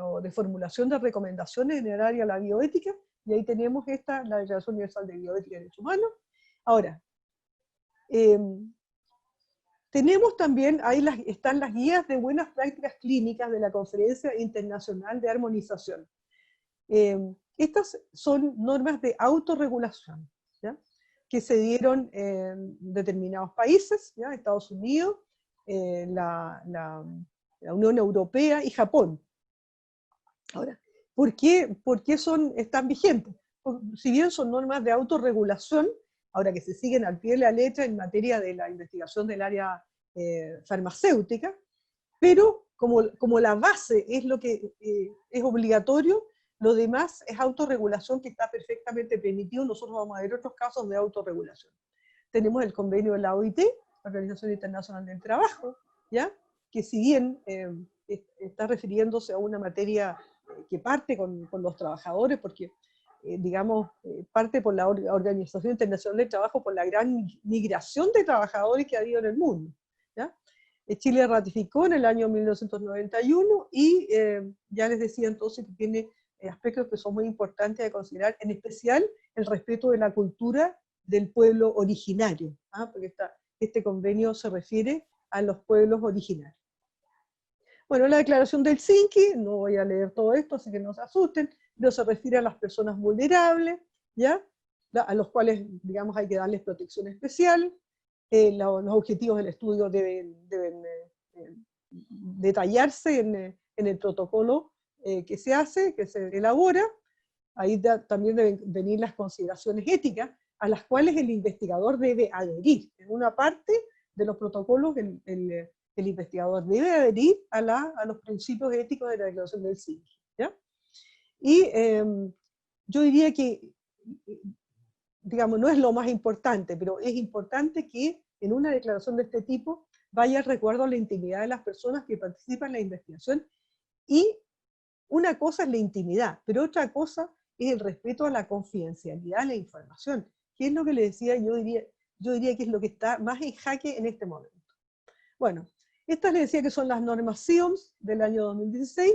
o de formulación de recomendaciones en el área de la bioética, y ahí tenemos la Declaración Universal de Bioética y Derechos Humanos. Ahora, tenemos también, ahí están las guías de buenas prácticas clínicas de la Conferencia Internacional de Armonización. Estas son normas de autorregulación, ¿ya? Que se dieron en determinados países, ¿ya? Estados Unidos, la Unión Europea y Japón. Ahora, ¿por qué están vigentes? Si bien son normas de autorregulación, ahora que se siguen al pie de la letra en materia de la investigación del área farmacéutica, pero como la base es lo que es obligatorio, lo demás es autorregulación que está perfectamente permitido. Nosotros vamos a ver otros casos de autorregulación. Tenemos el convenio de la OIT, la Organización Internacional del Trabajo, ¿ya? Que si bien está refiriéndose a una materia que parte con los trabajadores, porque digamos, parte por la Organización Internacional del Trabajo, por la gran migración de trabajadores que ha habido en el mundo, ¿ya? Chile ratificó en el año 1991 y ya les decía entonces que tiene aspectos que son muy importantes de considerar, en especial el respeto de la cultura del pueblo originario, ¿ah? Porque este convenio se refiere a los pueblos originarios. Bueno, la Declaración de Helsinki, no voy a leer todo esto, así que no se asusten, pero se refiere a las personas vulnerables, ¿ya? A los cuales, digamos, hay que darles protección especial. Los objetivos del estudio deben detallarse en el protocolo que se hace, que se elabora. Ahí también deben venir las consideraciones éticas a las cuales el investigador debe adherir. En una parte de los protocolos, el investigador debe adherir a los principios éticos de la Declaración de Helsinki, ¿ya? Y yo diría que digamos, no es lo más importante, pero es importante que en una declaración de este tipo vaya el recuerdo a la intimidad de las personas que participan en la investigación. Y una cosa es la intimidad, pero otra cosa es el respeto a la confidencialidad de la información, que es lo que le decía, yo diría que es lo que está más en jaque en este momento. Bueno, estas le decía que son las normas SIOMS del año 2016.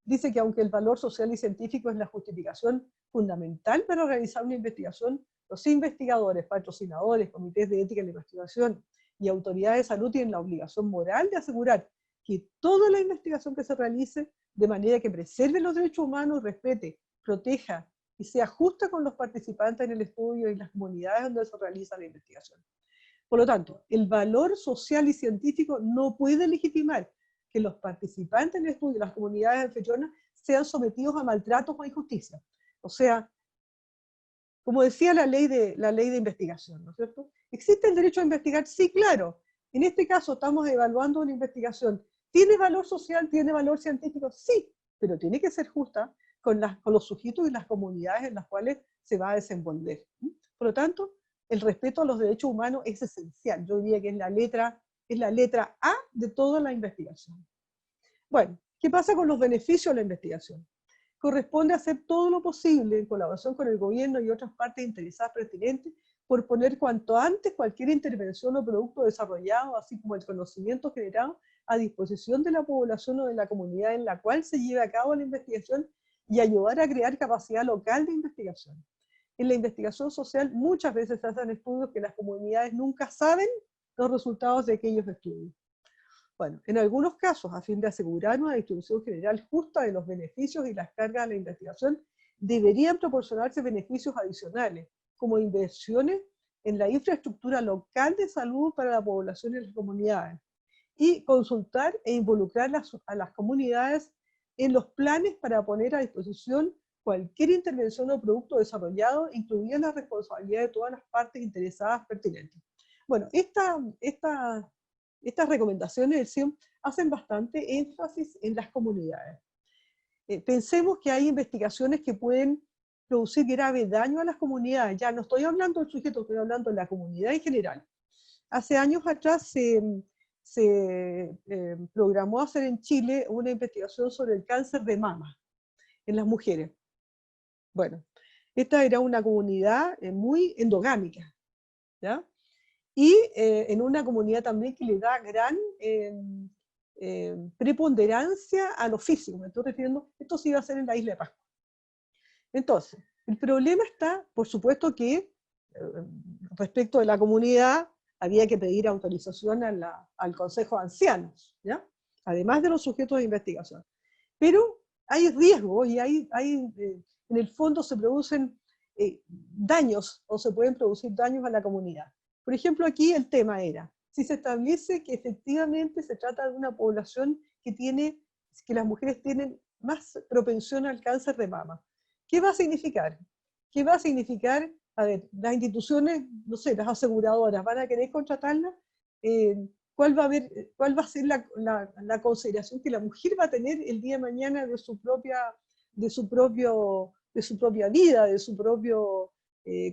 Dice que aunque el valor social y científico es la justificación fundamental para realizar una investigación, los investigadores, patrocinadores, comités de ética en la investigación y autoridades de salud tienen la obligación moral de asegurar que toda la investigación que se realice de manera que preserve los derechos humanos, respete, proteja y sea justa con los participantes en el estudio y las comunidades donde se realiza la investigación. Por lo tanto, el valor social y científico no puede legitimar que los participantes en el estudio y las comunidades anfitrionas sean sometidos a maltratos o injusticias. O sea, como decía la ley de investigación, ¿no es cierto? ¿Existe el derecho a investigar? Sí, claro. En este caso estamos evaluando una investigación. ¿Tiene valor social? ¿Tiene valor científico? Sí, pero tiene que ser justa con los sujetos y las comunidades en las cuales se va a desenvolver. Por lo tanto, el respeto a los derechos humanos es esencial. Yo diría que es la letra A de toda la investigación. Bueno, ¿qué pasa con los beneficios de la investigación? Corresponde hacer todo lo posible en colaboración con el gobierno y otras partes interesadas pertinentes por poner cuanto antes cualquier intervención o producto desarrollado, así como el conocimiento generado, a disposición de la población o de la comunidad en la cual se lleve a cabo la investigación y ayudar a crear capacidad local de investigación. En la investigación social muchas veces se hacen estudios que las comunidades nunca saben los resultados de aquellos estudios. Bueno, en algunos casos, a fin de asegurar una distribución general justa de los beneficios y las cargas de la investigación, deberían proporcionarse beneficios adicionales, como inversiones en la infraestructura local de salud para la población y las comunidades, y consultar e involucrar a las comunidades en los planes para poner a disposición cualquier intervención o producto desarrollado, incluida la responsabilidad de todas las partes interesadas pertinentes. Bueno, estas recomendaciones del CIOM hacen bastante énfasis en las comunidades. Pensemos que hay investigaciones que pueden producir grave daño a las comunidades. Ya no estoy hablando del sujeto, estoy hablando de la comunidad en general. Hace años atrás se programó hacer en Chile una investigación sobre el cáncer de mama en las mujeres. Bueno, esta era una comunidad muy endogámica, ¿ya? Y en una comunidad también que le da gran preponderancia a lo físico. Me estoy refiriendo, esto se iba a hacer en la isla de Pascua. Entonces, el problema está, por supuesto que respecto de la comunidad había que pedir autorización al Consejo de Ancianos, ¿ya? Además de los sujetos de investigación. Pero hay riesgos y en el fondo se producen daños o se pueden producir daños a la comunidad. Por ejemplo, aquí el tema era, si se establece que efectivamente se trata de una población que las mujeres tienen más propensión al cáncer de mama, ¿qué va a significar? ¿Qué va a significar? A ver, las instituciones, no sé, las aseguradoras, ¿van a querer contratarlas? ¿Cuál va a ser la consideración que la mujer va a tener el día de mañana de su propia vida, de su propio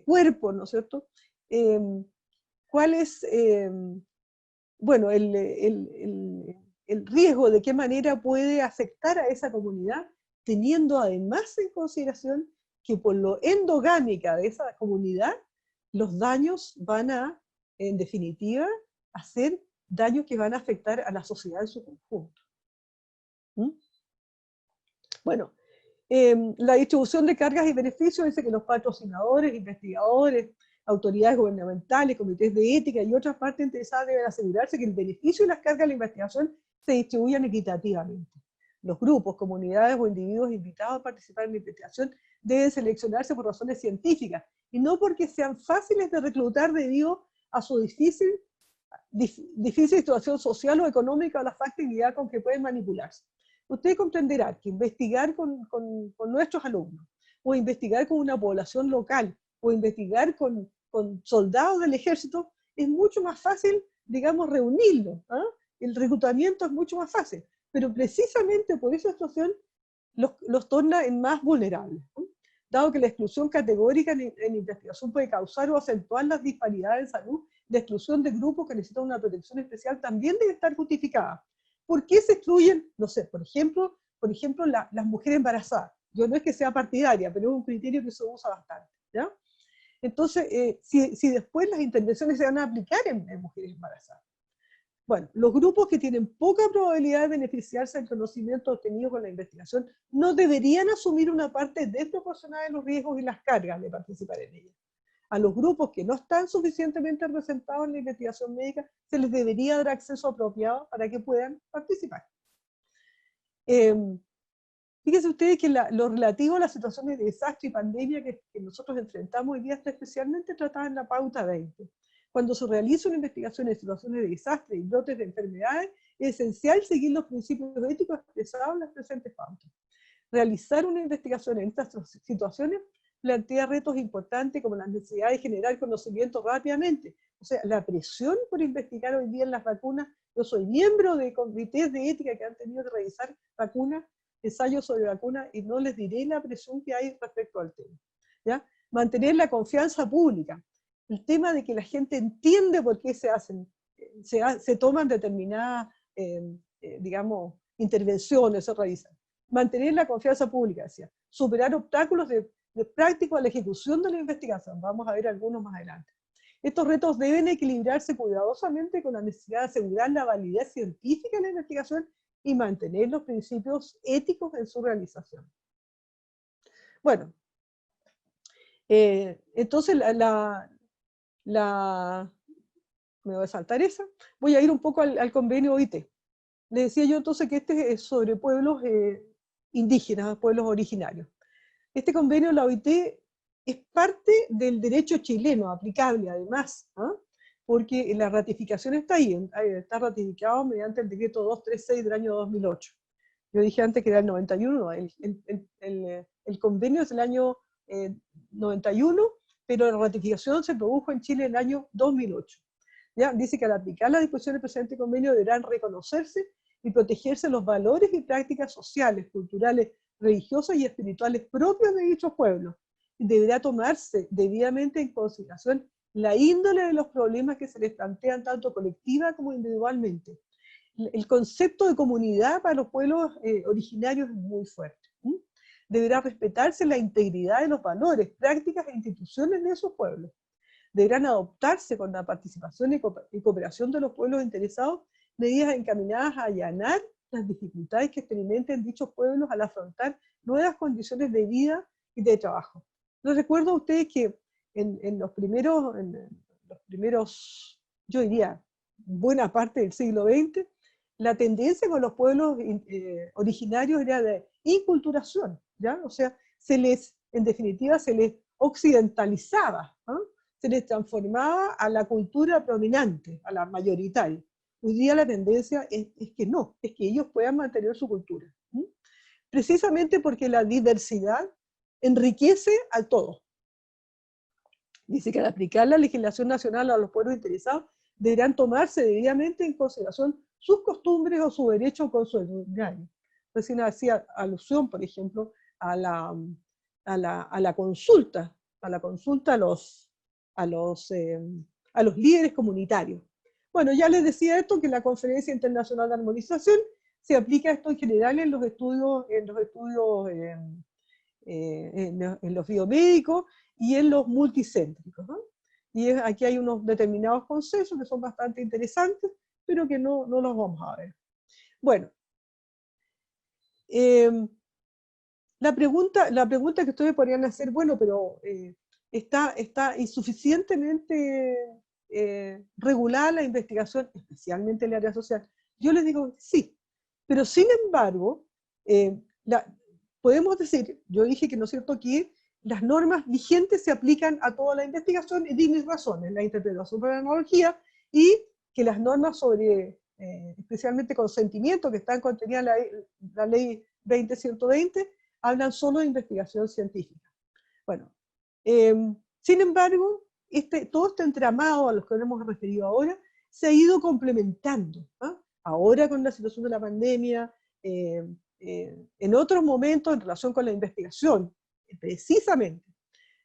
cuerpo, ¿no es cierto? ¿Cuál es, bueno, el riesgo, de qué manera puede afectar a esa comunidad, teniendo además en consideración que por lo endogámica de esa comunidad, los daños van a, en definitiva, hacer daños que van a afectar a la sociedad en su conjunto? Bueno, la distribución de cargas y beneficios dice que los patrocinadores, investigadores, autoridades gubernamentales, comités de ética y otras partes interesadas deben asegurarse que el beneficio y las cargas de la investigación se distribuyan equitativamente. Los grupos, comunidades o individuos invitados a participar en la investigación deben seleccionarse por razones científicas y no porque sean fáciles de reclutar debido a su difícil situación social o económica o la factibilidad con que pueden manipularse. Usted comprenderá que investigar con nuestros alumnos, o investigar con una población local, o investigar con soldados del ejército, es mucho más fácil, digamos, reunirlos. El reclutamiento es mucho más fácil, pero precisamente por esa situación los torna en más vulnerables. dado que la exclusión categórica en investigación puede causar o acentuar las disparidades en salud, la exclusión de grupos que necesitan una protección especial también debe estar justificada. ¿Por qué se excluyen? No sé, por ejemplo, las mujeres embarazadas. Yo no es que sea partidaria, pero es un criterio que se usa bastante, ¿ya? Entonces, si después las intervenciones se van a aplicar en mujeres embarazadas. Bueno, los grupos que tienen poca probabilidad de beneficiarse del conocimiento obtenido con la investigación no deberían asumir una parte desproporcionada de los riesgos y las cargas de participar en ella. A los grupos que no están suficientemente representados en la investigación médica se les debería dar acceso apropiado para que puedan participar. Fíjense ustedes que lo relativo a las situaciones de desastre y pandemia que nosotros enfrentamos hoy día está especialmente tratada en la pauta 20. Cuando se realiza una investigación en situaciones de desastre y brotes de enfermedades, es esencial seguir los principios éticos expresados en las presentes pautas. Realizar una investigación en estas situaciones plantea retos importantes como la necesidad de generar conocimiento rápidamente. O sea, la presión por investigar hoy día en las vacunas. Yo soy miembro de comités de ética que han tenido que revisar vacunas, ensayos sobre vacunas, y no les diré la presión que hay respecto al tema, ¿ya? Mantener la confianza pública. El tema de que la gente entiende por qué se toman determinadas, digamos, intervenciones, se realizan. Mantener la confianza pública, decía. Superar obstáculos de práctico a la ejecución de la investigación. Vamos a ver algunos más adelante. Estos retos deben equilibrarse cuidadosamente con la necesidad de asegurar la validez científica de la investigación y mantener los principios éticos en su realización. Bueno, entonces me voy a saltar esa, voy a ir un poco al convenio OIT. Le decía yo entonces que este es sobre pueblos indígenas, pueblos originarios. Este convenio de la OIT es parte del derecho chileno, aplicable además, ¿eh? Porque la ratificación está ahí, está ratificado mediante el decreto 236 del año 2008. Yo dije antes que era el 91, el convenio es del año 91, pero la ratificación se produjo en Chile en el año 2008. ¿Ya? Dice que al aplicar las disposiciones del presente convenio deberán reconocerse y protegerse los valores y prácticas sociales, culturales, religiosas y espirituales propios de dichos pueblos. Y deberá tomarse debidamente en consideración la índole de los problemas que se les plantean tanto colectiva como individualmente. El concepto de comunidad para los pueblos originarios es muy fuerte. Deberá respetarse la integridad de los valores, prácticas e instituciones de esos pueblos. Deberán adoptarse con la participación y cooperación de los pueblos interesados medidas encaminadas a allanar las dificultades que experimenten dichos pueblos al afrontar nuevas condiciones de vida y de trabajo. Les recuerdo a ustedes que en los primeros, yo diría, buena parte del siglo XX, la tendencia con los pueblos originarios era de inculturación, ¿ya? O sea, en definitiva, se les occidentalizaba, ¿no? Se les transformaba a la cultura predominante, a la mayoritaria. Hoy día la tendencia es que no, es que ellos puedan mantener su cultura. Precisamente porque la diversidad enriquece al todo. Dice que al aplicar la legislación nacional a los pueblos interesados, deberán tomarse debidamente en consideración sus costumbres o su derecho consuetudinario. Recién hacía alusión, por ejemplo, a la consulta a los líderes comunitarios. Bueno, ya les decía esto, que la Conferencia Internacional de Armonización se aplica esto en general en los estudios en los biomédicos y en los multicéntricos, ¿no? Y aquí hay unos determinados consensos que son bastante interesantes, pero que no los vamos a ver. Bueno, la pregunta que ustedes podrían hacer, bueno, pero está insuficientemente regulada la investigación, especialmente en el área social. Yo les digo sí, pero sin embargo, podemos decir, yo dije que no es cierto que las normas vigentes se aplican a toda la investigación y di mis razones, la interpretación por la analogía, y que las normas sobre, especialmente consentimiento, que están contenidas en la ley 20120, hablan solo de investigación científica. Bueno, sin embargo, todo este entramado a los que nos hemos referido ahora, se ha ido complementando, ¿eh? Ahora con la situación de la pandemia, en otros momentos en relación con la investigación, precisamente.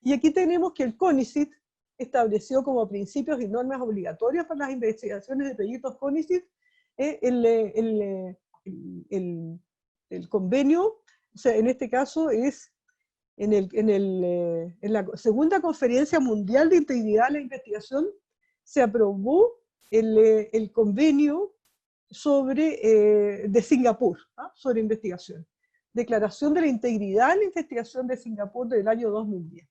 Y aquí tenemos que el CONICYT estableció como principios y normas obligatorias para las investigaciones de proyectos CONICYT el convenio, o sea, en este caso es en la segunda conferencia mundial de integridad de la investigación, se aprobó el convenio de Singapur, ¿ah? Sobre investigación. Declaración de la integridad de la investigación de Singapur del año 2010.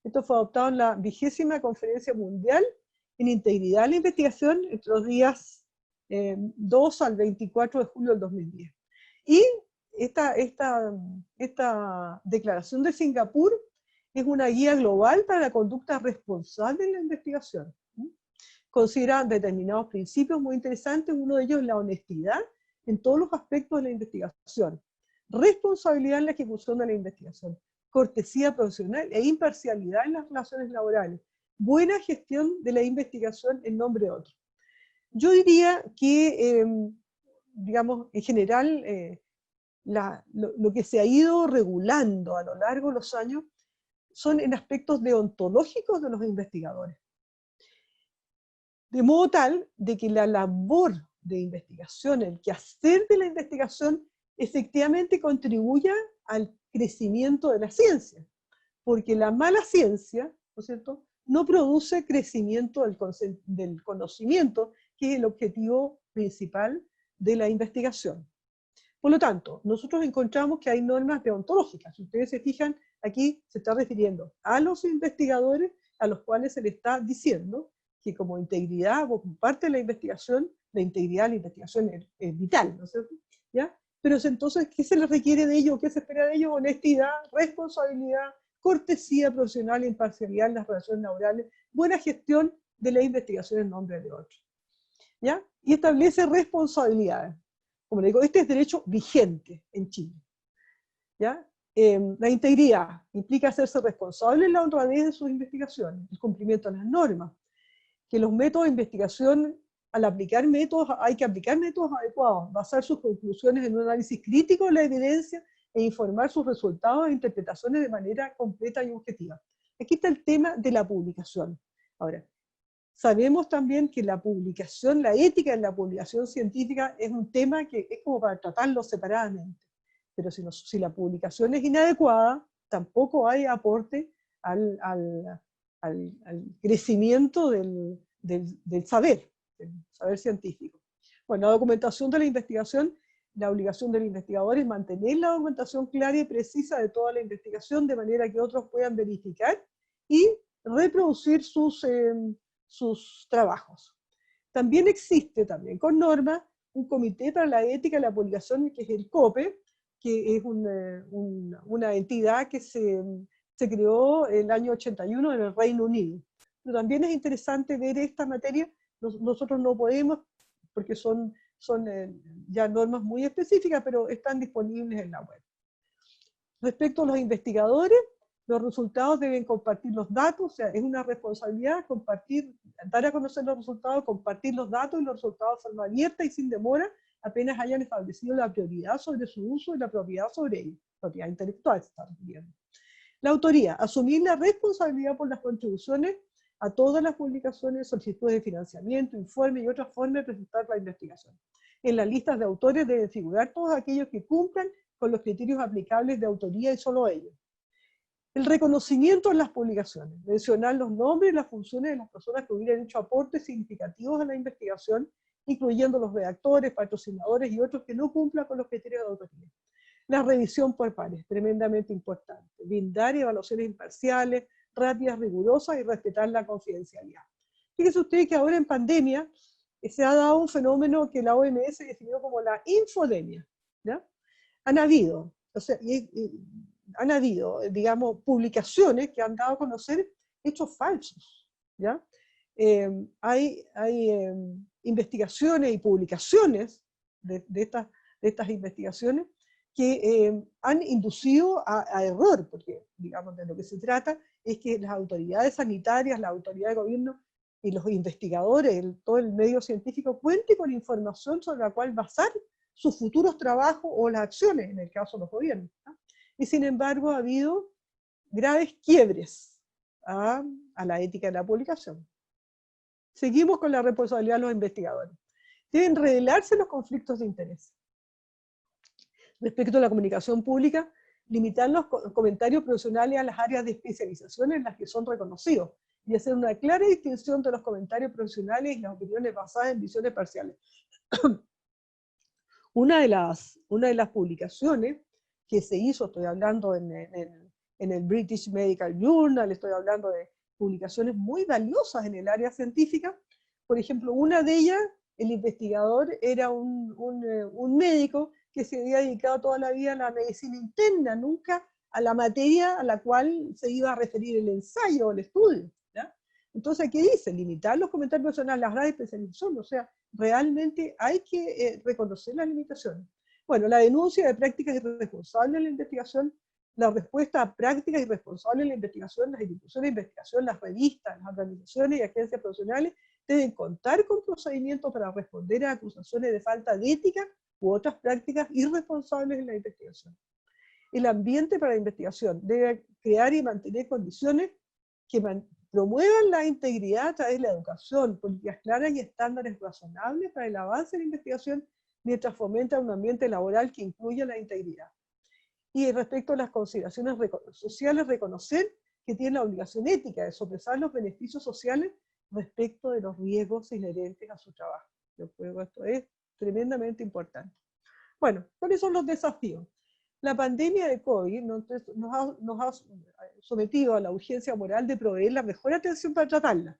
Esto fue adoptado en la 20ª Conferencia Mundial en Integridad de la Investigación entre los días 2 al 24 de julio del 2010. Y esta declaración de Singapur es una guía global para la conducta responsable en la investigación. Considera determinados principios muy interesantes, uno de ellos es la honestidad en todos los aspectos de la investigación, responsabilidad en la ejecución de la investigación, cortesía profesional e imparcialidad en las relaciones laborales, buena gestión de la investigación en nombre de otros. Yo diría que, digamos, en general, lo que se ha ido regulando a lo largo de los años son en aspectos deontológicos de los investigadores. De modo tal de que la labor de investigación, el quehacer de la investigación, efectivamente contribuya al crecimiento de la ciencia, porque la mala ciencia, ¿no es cierto?, no produce crecimiento del conocimiento, que es el objetivo principal de la investigación. Por lo tanto, nosotros encontramos que hay normas deontológicas. Si ustedes se fijan, aquí se está refiriendo a los investigadores a los cuales se les está diciendo que como integridad o como parte de la investigación, la integridad de la investigación es vital, ¿no es cierto? ¿Ya? Pero entonces, ¿qué se les requiere de ellos? ¿Qué se espera de ellos? Honestidad, responsabilidad, cortesía profesional, imparcialidad en las relaciones laborales, buena gestión de la investigación en nombre de otros. ¿Ya? Y establece responsabilidades. Como le digo, este es derecho vigente en Chile. ¿Ya? La integridad implica hacerse responsable en la honradez de sus investigaciones, el cumplimiento de las normas, que los métodos de investigación, al aplicar métodos, hay que aplicar métodos adecuados, basar sus conclusiones en un análisis crítico de la evidencia e informar sus resultados e interpretaciones de manera completa y objetiva. Aquí está el tema de la publicación. Ahora, sabemos también que la publicación, la ética en la publicación científica es un tema que es como para tratarlo separadamente. Pero si la publicación es inadecuada, tampoco hay aporte al crecimiento del saber científico. Bueno, la documentación de la investigación, la obligación del investigador es mantener la documentación clara y precisa de toda la investigación, de manera que otros puedan verificar y reproducir sus trabajos. También existe, también con norma, un comité para la ética y la publicación, que es el COPE, que es una entidad que se creó en el año 81 en el Reino Unido. Pero también es interesante ver esta materia. Nosotros no podemos, porque son ya normas muy específicas, pero están disponibles en la web. Respecto a los investigadores, los resultados deben compartir los datos, o sea, es una responsabilidad compartir, dar a conocer los resultados, compartir los datos y los resultados de forma abierta y sin demora, apenas hayan establecido la prioridad sobre su uso y la propiedad sobre ellos. Propiedad intelectual se está refiriendo. La autoría, asumir la responsabilidad por las contribuciones a todas las publicaciones, solicitudes de financiamiento, informes y otras formas de presentar la investigación. En las listas de autores deben figurar todos aquellos que cumplan con los criterios aplicables de autoría y solo ellos. El reconocimiento en las publicaciones, mencionar los nombres y las funciones de las personas que hubieran hecho aportes significativos a la investigación, incluyendo los redactores, patrocinadores y otros que no cumplan con los criterios de autoría. La revisión por pares, tremendamente importante. Brindar evaluaciones imparciales, rápidas, rigurosas y respetar la confidencialidad. Fíjense ustedes que ahora en pandemia se ha dado un fenómeno que la OMS definió como la infodemia. ¿Ya? Han habido, digamos, publicaciones que han dado a conocer hechos falsos. ¿Ya? Hay investigaciones y publicaciones de estas investigaciones que han inducido a error, porque, digamos, de lo que se trata es que las autoridades sanitarias, la autoridad de gobierno y los investigadores, todo el medio científico, cuente con información sobre la cual basar sus futuros trabajos o las acciones, en el caso de los gobiernos. ¿no? Y sin embargo ha habido graves quiebres a la ética de la publicación. Seguimos con la responsabilidad de los investigadores. Deben revelarse los conflictos de interés. Respecto a la comunicación pública, limitar los comentarios profesionales a las áreas de especialización en las que son reconocidos y hacer una clara distinción de los comentarios profesionales y las opiniones basadas en visiones parciales. Una de las publicaciones que se hizo, estoy hablando en el British Medical Journal, estoy hablando de publicaciones muy valiosas en el área científica. Por ejemplo, una de ellas, el investigador era un médico que se había dedicado toda la vida a la medicina interna, nunca a la materia a la cual se iba a referir el ensayo o el estudio, ¿ya? Entonces, ¿qué dice? Limitar los comentarios personales a las áreas de especialización, o sea, realmente hay que reconocer las limitaciones. Bueno, la denuncia de prácticas irresponsables en la investigación, la respuesta a prácticas irresponsables en la investigación, las instituciones de investigación, las revistas, las organizaciones y agencias profesionales deben contar con procedimientos para responder a acusaciones de falta de ética u otras prácticas irresponsables en la investigación. El ambiente para la investigación debe crear y mantener condiciones que promuevan la integridad a través de la educación, políticas claras y estándares razonables para el avance de la investigación, mientras fomenta un ambiente laboral que incluya la integridad. Y respecto a las consideraciones sociales, reconocer que tiene la obligación ética de sopesar los beneficios sociales respecto de los riesgos inherentes a su trabajo. Yo creo que esto es tremendamente importante. Bueno, ¿cuáles son los desafíos? La pandemia de COVID nos ha sometido a la urgencia moral de proveer la mejor atención para tratarla.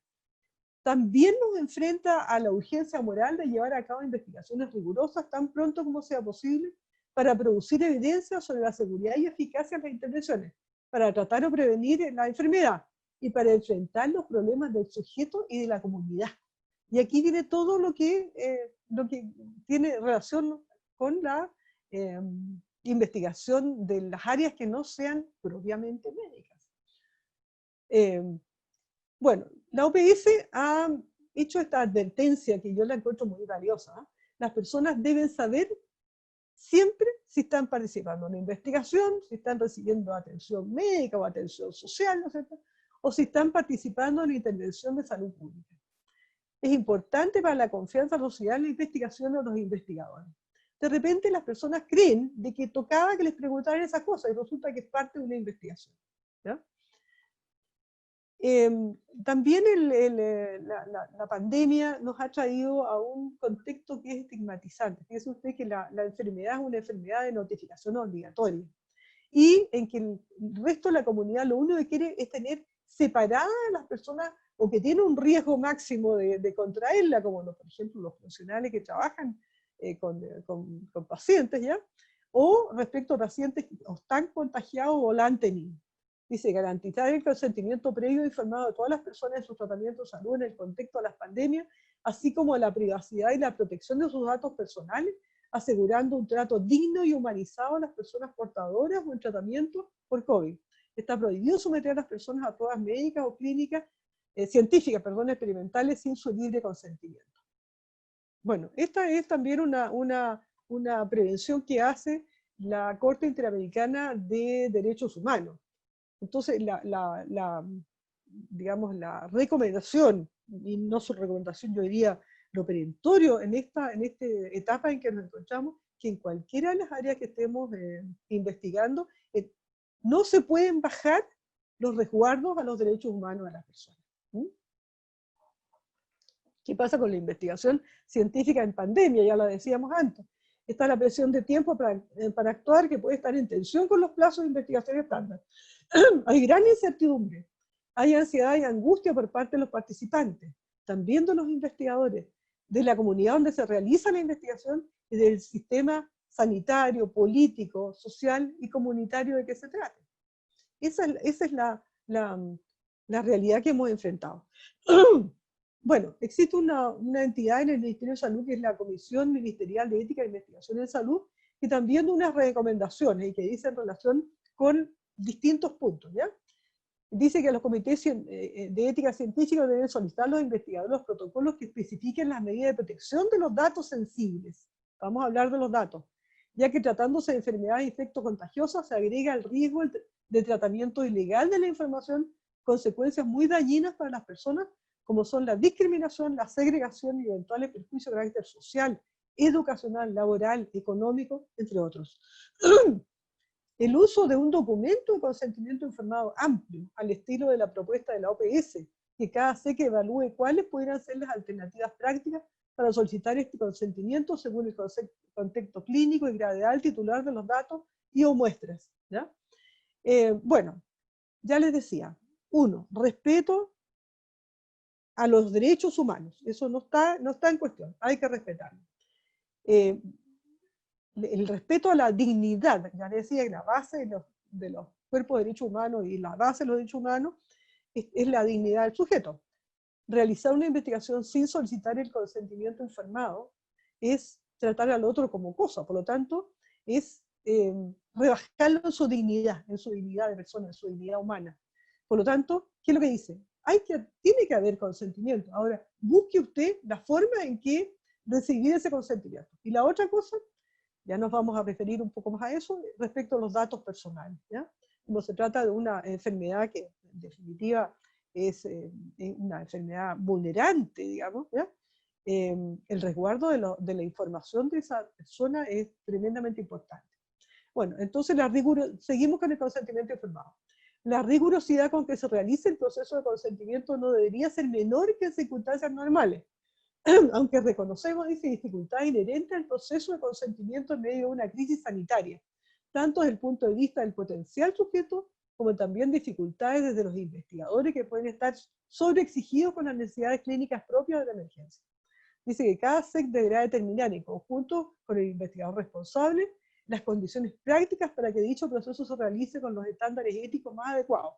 También nos enfrenta a la urgencia moral de llevar a cabo investigaciones rigurosas tan pronto como sea posible para producir evidencia sobre la seguridad y eficacia de las intervenciones, para tratar o prevenir la enfermedad y para enfrentar los problemas del sujeto y de la comunidad. Y aquí viene todo lo que tiene relación con la investigación de las áreas que no sean propiamente médicas. Bueno, la OPS ha hecho esta advertencia que yo la encuentro muy valiosa. Las personas deben saber siempre si están participando en una investigación, si están recibiendo atención médica o atención social, ¿no es cierto? O si están participando en la intervención de salud pública. Es importante para la confianza social la investigación de los investigadores. De repente las personas creen de que tocaba que les preguntaran esas cosas y resulta que es parte de una investigación, ¿ya? También la pandemia nos ha traído a un contexto que es estigmatizante. Fíjese usted que la enfermedad es una enfermedad de notificación obligatoria y en que el resto de la comunidad lo único que quiere es tener separadas a las personas o que tienen un riesgo máximo de contraerla, como por ejemplo los profesionales que trabajan con pacientes, ¿ya? O respecto a pacientes que o están contagiados o la han tenido. Dice, garantizar el consentimiento previo e informado de todas las personas en su tratamiento de salud en el contexto de las pandemias, así como la privacidad y la protección de sus datos personales, asegurando un trato digno y humanizado a las personas portadoras o en tratamiento por COVID. Está prohibido someter a las personas a pruebas médicas o clínicas, científicas, experimentales, sin su libre consentimiento. Bueno, esta es también una prevención que hace la Corte Interamericana de Derechos Humanos. Entonces, digamos, la recomendación, y no su recomendación, yo diría lo perentorio en esta etapa en que nos encontramos, que en cualquiera de las áreas que estemos investigando, no se pueden bajar los resguardos a los derechos humanos de las personas. ¿Qué pasa con la investigación científica en pandemia? Ya lo decíamos antes. Está la presión de tiempo para actuar que puede estar en tensión con los plazos de investigación estándar. Hay gran incertidumbre, hay ansiedad y angustia por parte de los participantes, también de los investigadores, de la comunidad donde se realiza la investigación y del sistema sanitario, político, social y comunitario de que se trate. Esa es la realidad que hemos enfrentado. Bueno, existe una entidad en el Ministerio de Salud que es la Comisión Ministerial de Ética e Investigación en Salud, que también da unas recomendaciones y que dice en relación con distintos puntos, ¿ya? Dice que los comités de ética científica deben solicitar a los investigadores los protocolos que especifiquen las medidas de protección de los datos sensibles. Vamos a hablar de los datos. ya que tratándose de enfermedades infectocontagiosas se agrega el riesgo de tratamiento ilegal de la información, consecuencias muy dañinas para las personas, como son la discriminación, la segregación y eventuales perjuicios de carácter social, educacional, laboral, económico, entre otros. El uso de un documento de consentimiento informado amplio, al estilo de la propuesta de la OPS, que cada SEC evalúe cuáles pudieran ser las alternativas prácticas para solicitar este consentimiento según el contexto clínico y gravedad del titular de los datos y o muestras, ¿ya? Bueno, ya les decía, uno, respeto a los derechos humanos, eso no está en cuestión, hay que respetarlo. El respeto a la dignidad, ya les decía que la base de los cuerpos de derechos humanos y la base de los derechos humanos es la dignidad del sujeto. Realizar una investigación sin solicitar el consentimiento informado es tratar al otro como cosa, por lo tanto, es rebajarlo en su dignidad de persona, en su dignidad humana. Por lo tanto, ¿qué es lo que dice? Tiene que haber consentimiento. Ahora, busque usted la forma en que recibir ese consentimiento. Y la otra cosa, ya nos vamos a referir un poco más a eso, respecto a los datos personales, ¿ya? Como se trata de una enfermedad que, en definitiva, es una enfermedad vulnerante, digamos, ¿ya? El resguardo de la información de esa persona es tremendamente importante. Bueno, entonces seguimos con el consentimiento informado. La rigurosidad con que se realice el proceso de consentimiento no debería ser menor que en circunstancias normales, aunque reconocemos, dice, dificultades inherentes al proceso de consentimiento en medio de una crisis sanitaria, tanto desde el punto de vista del potencial sujeto, como también dificultades desde los investigadores que pueden estar sobreexigidos con las necesidades clínicas propias de la emergencia. Dice que cada SEC deberá determinar en conjunto con el investigador responsable las condiciones prácticas para que dicho proceso se realice con los estándares éticos más adecuados.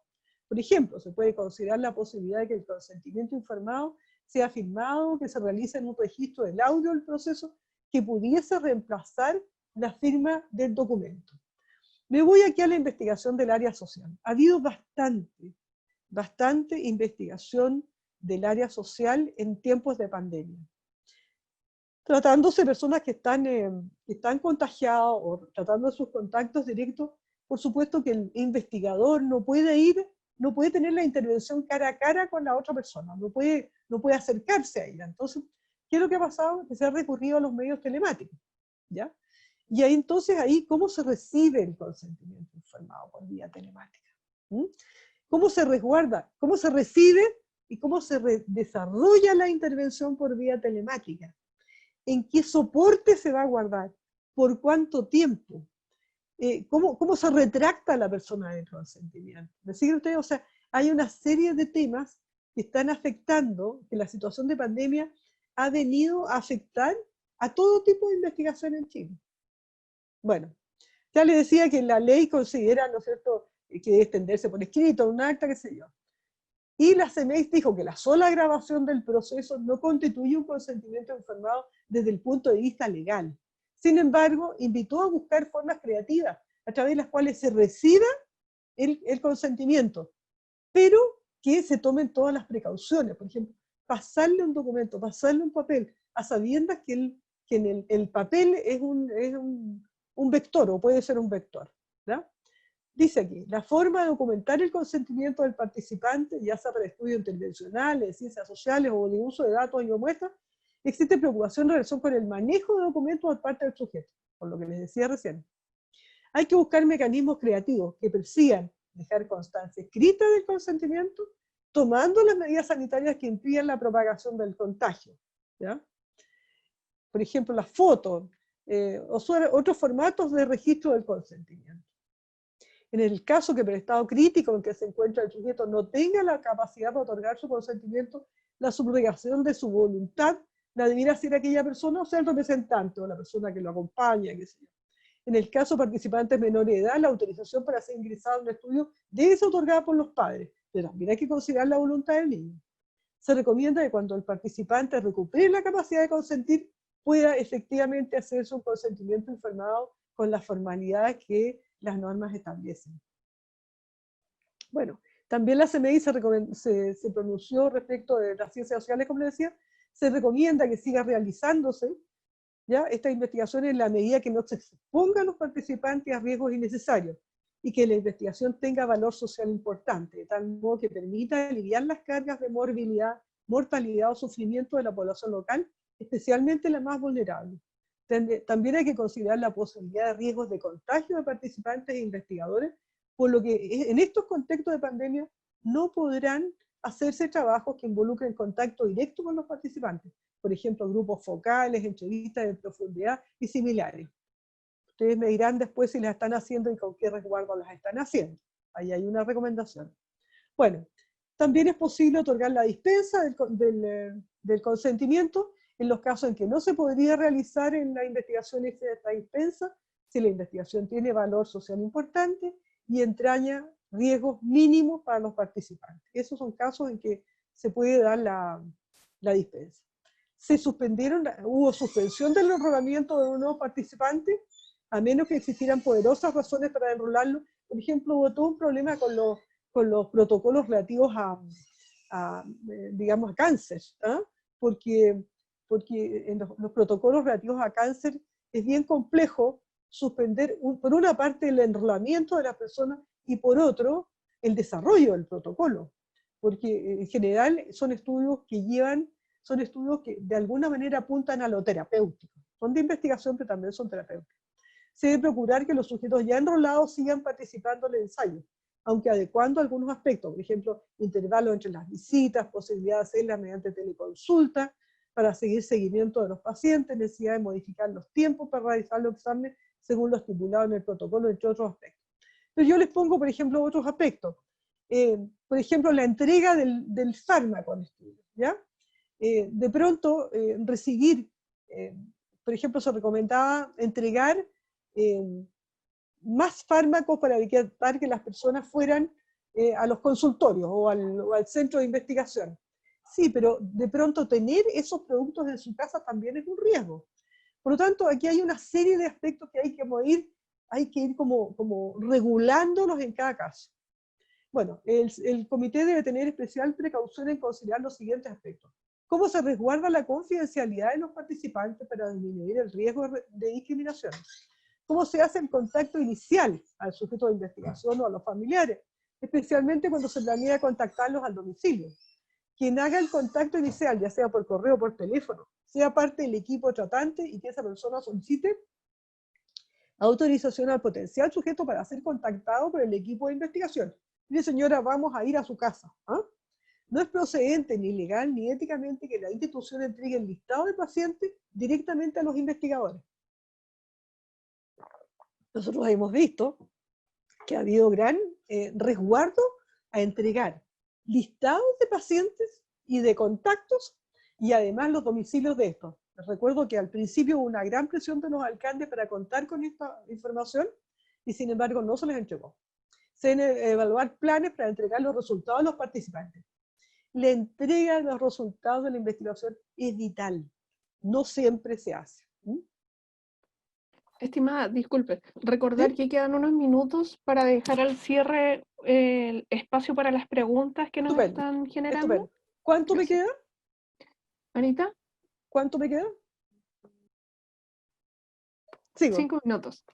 Por ejemplo, se puede considerar la posibilidad de que el consentimiento informado sea firmado, que se realice en un registro del audio del proceso que pudiese reemplazar la firma del documento. Me voy aquí a la investigación del área social. Ha habido bastante investigación del área social en tiempos de pandemia. Tratándose de personas que están contagiadas o tratando de sus contactos directos, por supuesto que el investigador no puede tener la intervención cara a cara con la otra persona, no puede acercarse a ella. Entonces, ¿qué es lo que ha pasado? Que se ha recurrido a los medios telemáticos, ¿ya? Y ahí entonces, ¿cómo se recibe el consentimiento informado por vía telemática? ¿Cómo se resguarda? ¿Cómo se recibe y cómo se desarrolla la intervención por vía telemática? ¿En qué soporte se va a guardar? ¿Por cuánto tiempo? ¿Cómo se retracta la persona del consentimiento? ¿Me siguen ustedes? O sea, hay una serie de temas que están afectando, que la situación de pandemia ha venido a afectar a todo tipo de investigación en Chile. Bueno, ya les decía que la ley considera, ¿no es cierto?, que debe extenderse por escrito, un acta, qué sé yo. Y la CEMEX dijo que la sola grabación del proceso no constituye un consentimiento informado desde el punto de vista legal. Sin embargo, invitó a buscar formas creativas a través de las cuales se reciba el consentimiento, pero que se tomen todas las precauciones. Por ejemplo, pasarle un documento, pasarle un papel, a sabiendas que en el papel es un vector, o puede ser un vector, ¿ya? Dice aquí, la forma de documentar el consentimiento del participante, ya sea para estudios intervencionales, ciencias sociales o de uso de datos y o muestras, existe preocupación en relación con el manejo de documentos por parte del sujeto, por lo que les decía recién. Hay que buscar mecanismos creativos que persigan dejar constancia escrita del consentimiento, tomando las medidas sanitarias que impidan la propagación del contagio, ¿ya? Por ejemplo, las fotos, o otros formatos de registro del consentimiento. En el caso que por estado crítico en que se encuentra el sujeto no tenga la capacidad para otorgar su consentimiento, la subrogación de su voluntad la debiera hacer aquella persona, o sea, el representante, o la persona que lo acompaña, qué sé yo. En el caso de participantes menores de edad, la autorización para ser ingresado en un estudio debe ser otorgada por los padres, pero también hay que considerar la voluntad del niño. Se recomienda que cuando el participante recupere la capacidad de consentir, pueda efectivamente hacerse un consentimiento informado con las formalidades que las normas establecen. Bueno, también la CMI se pronunció respecto de las ciencias sociales, como les decía, se recomienda que siga realizándose ¿ya? Esta investigación en la medida que no se expongan los participantes a riesgos innecesarios y que la investigación tenga valor social importante, de tal modo que permita aliviar las cargas de morbilidad, mortalidad o sufrimiento de la población local, especialmente la más vulnerable. También hay que considerar la posibilidad de riesgos de contagio de participantes e investigadores, por lo que en estos contextos de pandemia no podrán hacerse trabajos que involucren contacto directo con los participantes, por ejemplo, grupos focales, entrevistas de profundidad y similares. Ustedes me dirán después si las están haciendo y con qué resguardo las están haciendo. Ahí hay una recomendación. Bueno, también es posible otorgar la dispensa del consentimiento en los casos en que no se podría realizar en la investigación esta dispensa, si la investigación tiene valor social importante y entraña riesgos mínimos para los participantes. Esos son casos en que se puede dar la dispensa. Hubo suspensión del enrolamiento de un nuevo participante, a menos que existieran poderosas razones para enrolarlo. Por ejemplo, hubo todo un problema con los protocolos relativos digamos, a cáncer, ¿eh? Porque en los protocolos relativos a cáncer es bien complejo suspender, por una parte, el enrolamiento de las personas y por otro, el desarrollo del protocolo. Porque en general son estudios que de alguna manera apuntan a lo terapéutico. Son de investigación, pero también son terapéuticos. Se debe procurar que los sujetos ya enrolados sigan participando en el ensayo, aunque adecuando algunos aspectos, por ejemplo, intervalos entre las visitas, posibilidad de hacerlas mediante teleconsulta, para seguir seguimiento de los pacientes, necesidad de modificar los tiempos para realizar los exámenes según lo estipulado en el protocolo, entre otros aspectos. Pero yo les pongo, por ejemplo, otros aspectos. Por ejemplo, la entrega del fármaco al estudio, ¿ya? De pronto, recibir, por ejemplo, se recomendaba entregar más fármacos para evitar que las personas fueran a los consultorios o al centro de investigación. Sí, pero de pronto tener esos productos en su casa también es un riesgo. Por lo tanto, aquí hay una serie de aspectos que hay que ir como regulándolos en cada caso. Bueno, el comité debe tener especial precaución en considerar los siguientes aspectos. ¿Cómo se resguarda la confidencialidad de los participantes para disminuir el riesgo de discriminación? ¿Cómo se hace el contacto inicial al sujeto de investigación o a los familiares? Especialmente cuando se planea contactarlos al domicilio. Quien haga el contacto inicial, ya sea por correo o por teléfono, sea parte del equipo tratante y que esa persona solicite autorización al potencial sujeto para ser contactado por el equipo de investigación. Mire, señora, vamos a ir a su casa. ¿Ah? No es procedente, ni legal, ni éticamente que la institución entregue el listado de pacientes directamente a los investigadores. Nosotros hemos visto que ha habido gran resguardo a entregar listados de pacientes y de contactos y además los domicilios de estos. Les recuerdo que al principio hubo una gran presión de los alcaldes para contar con esta información y sin embargo no se les entregó. Se deben evaluar planes para entregar los resultados a los participantes. La entrega de los resultados de la investigación es vital. No siempre se hace. Estimada, disculpe, recordar que quedan unos minutos para dejar al cierre el espacio para las preguntas que nos están generando. Estupendo. ¿Cuánto me queda? Anita. ¿Cuánto me queda? Sigo. 5 minutos.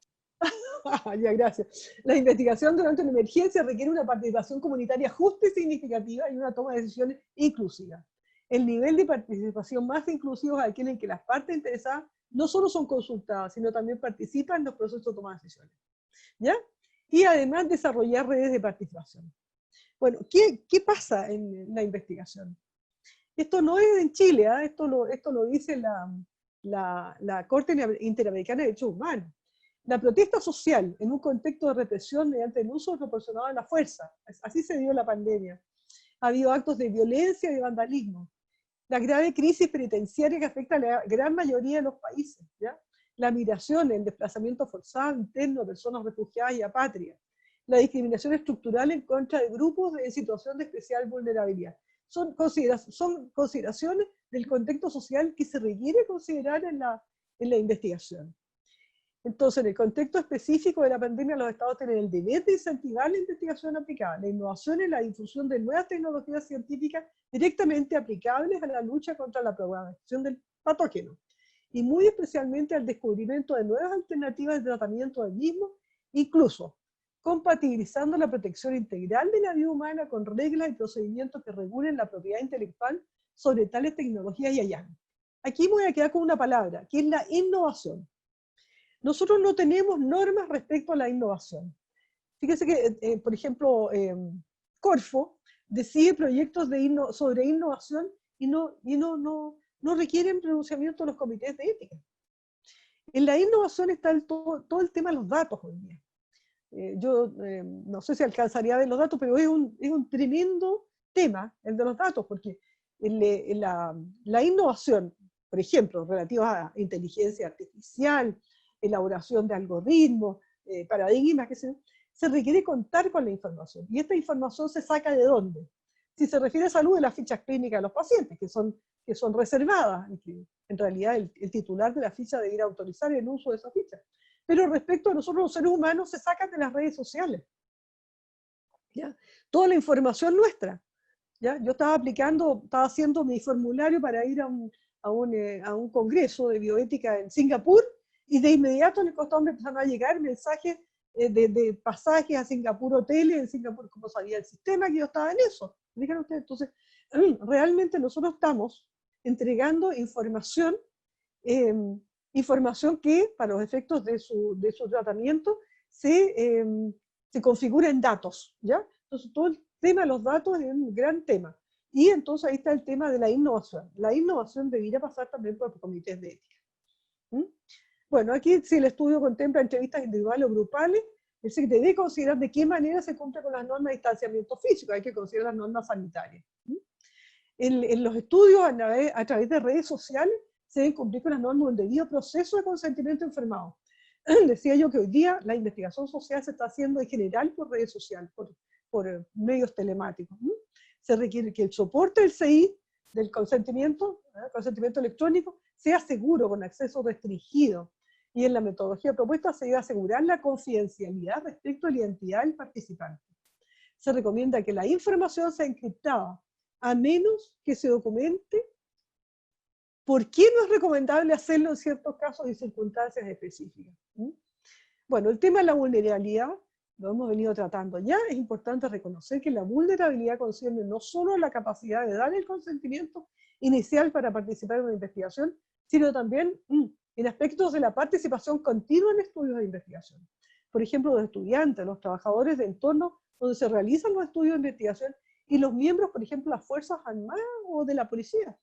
Ya, gracias. La investigación durante una emergencia requiere una participación comunitaria justa y significativa y una toma de decisiones inclusiva. El nivel de participación más inclusivo es aquel en que las partes interesadas no solo son consultadas, sino también participan en los procesos de toma de decisiones. ¿Ya? Y además desarrollar redes de participación. Bueno, ¿qué pasa en la investigación? Esto no es en Chile, ¿eh? Esto lo dice la Corte Interamericana de Derechos Humanos. La protesta social en un contexto de represión mediante el uso desproporcionado de la fuerza, así se dio la pandemia. Ha habido actos de violencia y de vandalismo. La grave crisis penitenciaria que afecta a la gran mayoría de los países, ¿ya? La migración, el desplazamiento forzado interno de personas refugiadas y apátridas, la discriminación estructural en contra de grupos en situación de especial vulnerabilidad. Son consideraciones del contexto social que se requiere considerar en la investigación. Entonces, en el contexto específico de la pandemia, los estados tienen el deber de incentivar la investigación aplicada, la innovación y la difusión de nuevas tecnologías científicas directamente aplicables a la lucha contra la propagación del patógeno. y muy especialmente al descubrimiento de nuevas alternativas de tratamiento del mismo, incluso compatibilizando la protección integral de la vida humana con reglas y procedimientos que regulen la propiedad intelectual sobre tales tecnologías y hallazgos. Aquí me voy a quedar con una palabra, que es la innovación. Nosotros no tenemos normas respecto a la innovación. Fíjense que, por ejemplo, Corfo decide proyectos sobre innovación y no requieren pronunciamiento de los comités de ética. En la innovación está todo el tema de los datos hoy día. Yo no sé si alcanzaría a ver los datos, pero es un tremendo tema el de los datos, porque la innovación, por ejemplo, relativa a inteligencia artificial, elaboración de algoritmos, paradigmas, se requiere contar con la información. ¿Y esta información se saca de dónde? Si se refiere a salud, de las fichas clínicas de los pacientes, que son reservadas, y que en realidad el titular de la ficha debe ir a autorizar el uso de esa ficha. Pero respecto a nosotros los seres humanos, se sacan de las redes sociales. ¿Ya? Toda la información nuestra. ¿Ya? Yo estaba haciendo mi formulario para ir a un congreso de bioética en Singapur, y de inmediato en el costado me empezaron a llegar mensajes de pasajes a Singapur, hoteles en Singapur, como sabía el sistema, que yo estaba en eso. Dijeron ustedes, entonces, realmente nosotros estamos entregando información, información que, para los efectos de su tratamiento, se configura en datos, ¿ya? Entonces, todo el tema de los datos es un gran tema. Y entonces ahí está el tema de la innovación. La innovación debería pasar también por comités de ética. Bueno, aquí si el estudio contempla entrevistas individuales o grupales, se debe considerar de qué manera se cumple con las normas de distanciamiento físico, hay que considerar las normas sanitarias. En los estudios a través de redes sociales se deben cumplir con las normas del debido proceso de consentimiento informado. Decía yo que hoy día la investigación social se está haciendo en general por redes sociales, por medios telemáticos. Se requiere que el soporte del CI, del consentimiento electrónico, sea seguro, con acceso restringido. Y en la metodología propuesta se debe asegurar la confidencialidad respecto a la identidad del participante. Se recomienda que la información sea encriptada, a menos que se documente por qué no es recomendable hacerlo en ciertos casos y circunstancias específicas. Bueno, el tema de la vulnerabilidad lo hemos venido tratando ya. Es importante reconocer que la vulnerabilidad concierne no solo la capacidad de dar el consentimiento inicial para participar en una investigación, sino también en aspectos de la participación continua en estudios de investigación. Por ejemplo, los estudiantes, los trabajadores de entorno donde se realizan los estudios de investigación y los miembros, por ejemplo, de las Fuerzas Armadas o de la policía.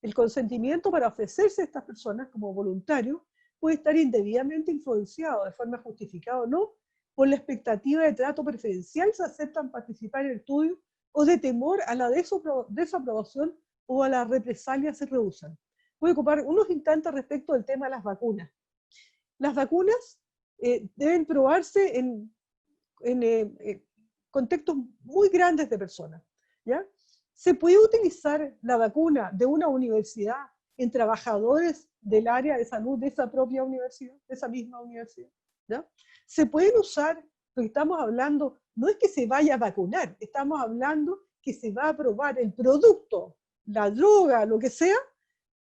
El consentimiento para ofrecerse a estas personas como voluntarios puede estar indebidamente influenciado, de forma justificada o no, por la expectativa de trato preferencial si aceptan participar en el estudio, o de temor a la desaprobación o a la represalia si rehusan. Voy a ocupar unos instantes respecto del tema de las vacunas. Las vacunas deben probarse en contextos muy grandes de personas, ¿ya? ¿Se puede utilizar la vacuna de una universidad en trabajadores del área de salud de esa propia universidad, de esa misma universidad? ¿Ya? Se pueden usar, lo que estamos hablando, no es que se vaya a vacunar, estamos hablando que se va a probar el producto, la droga, lo que sea,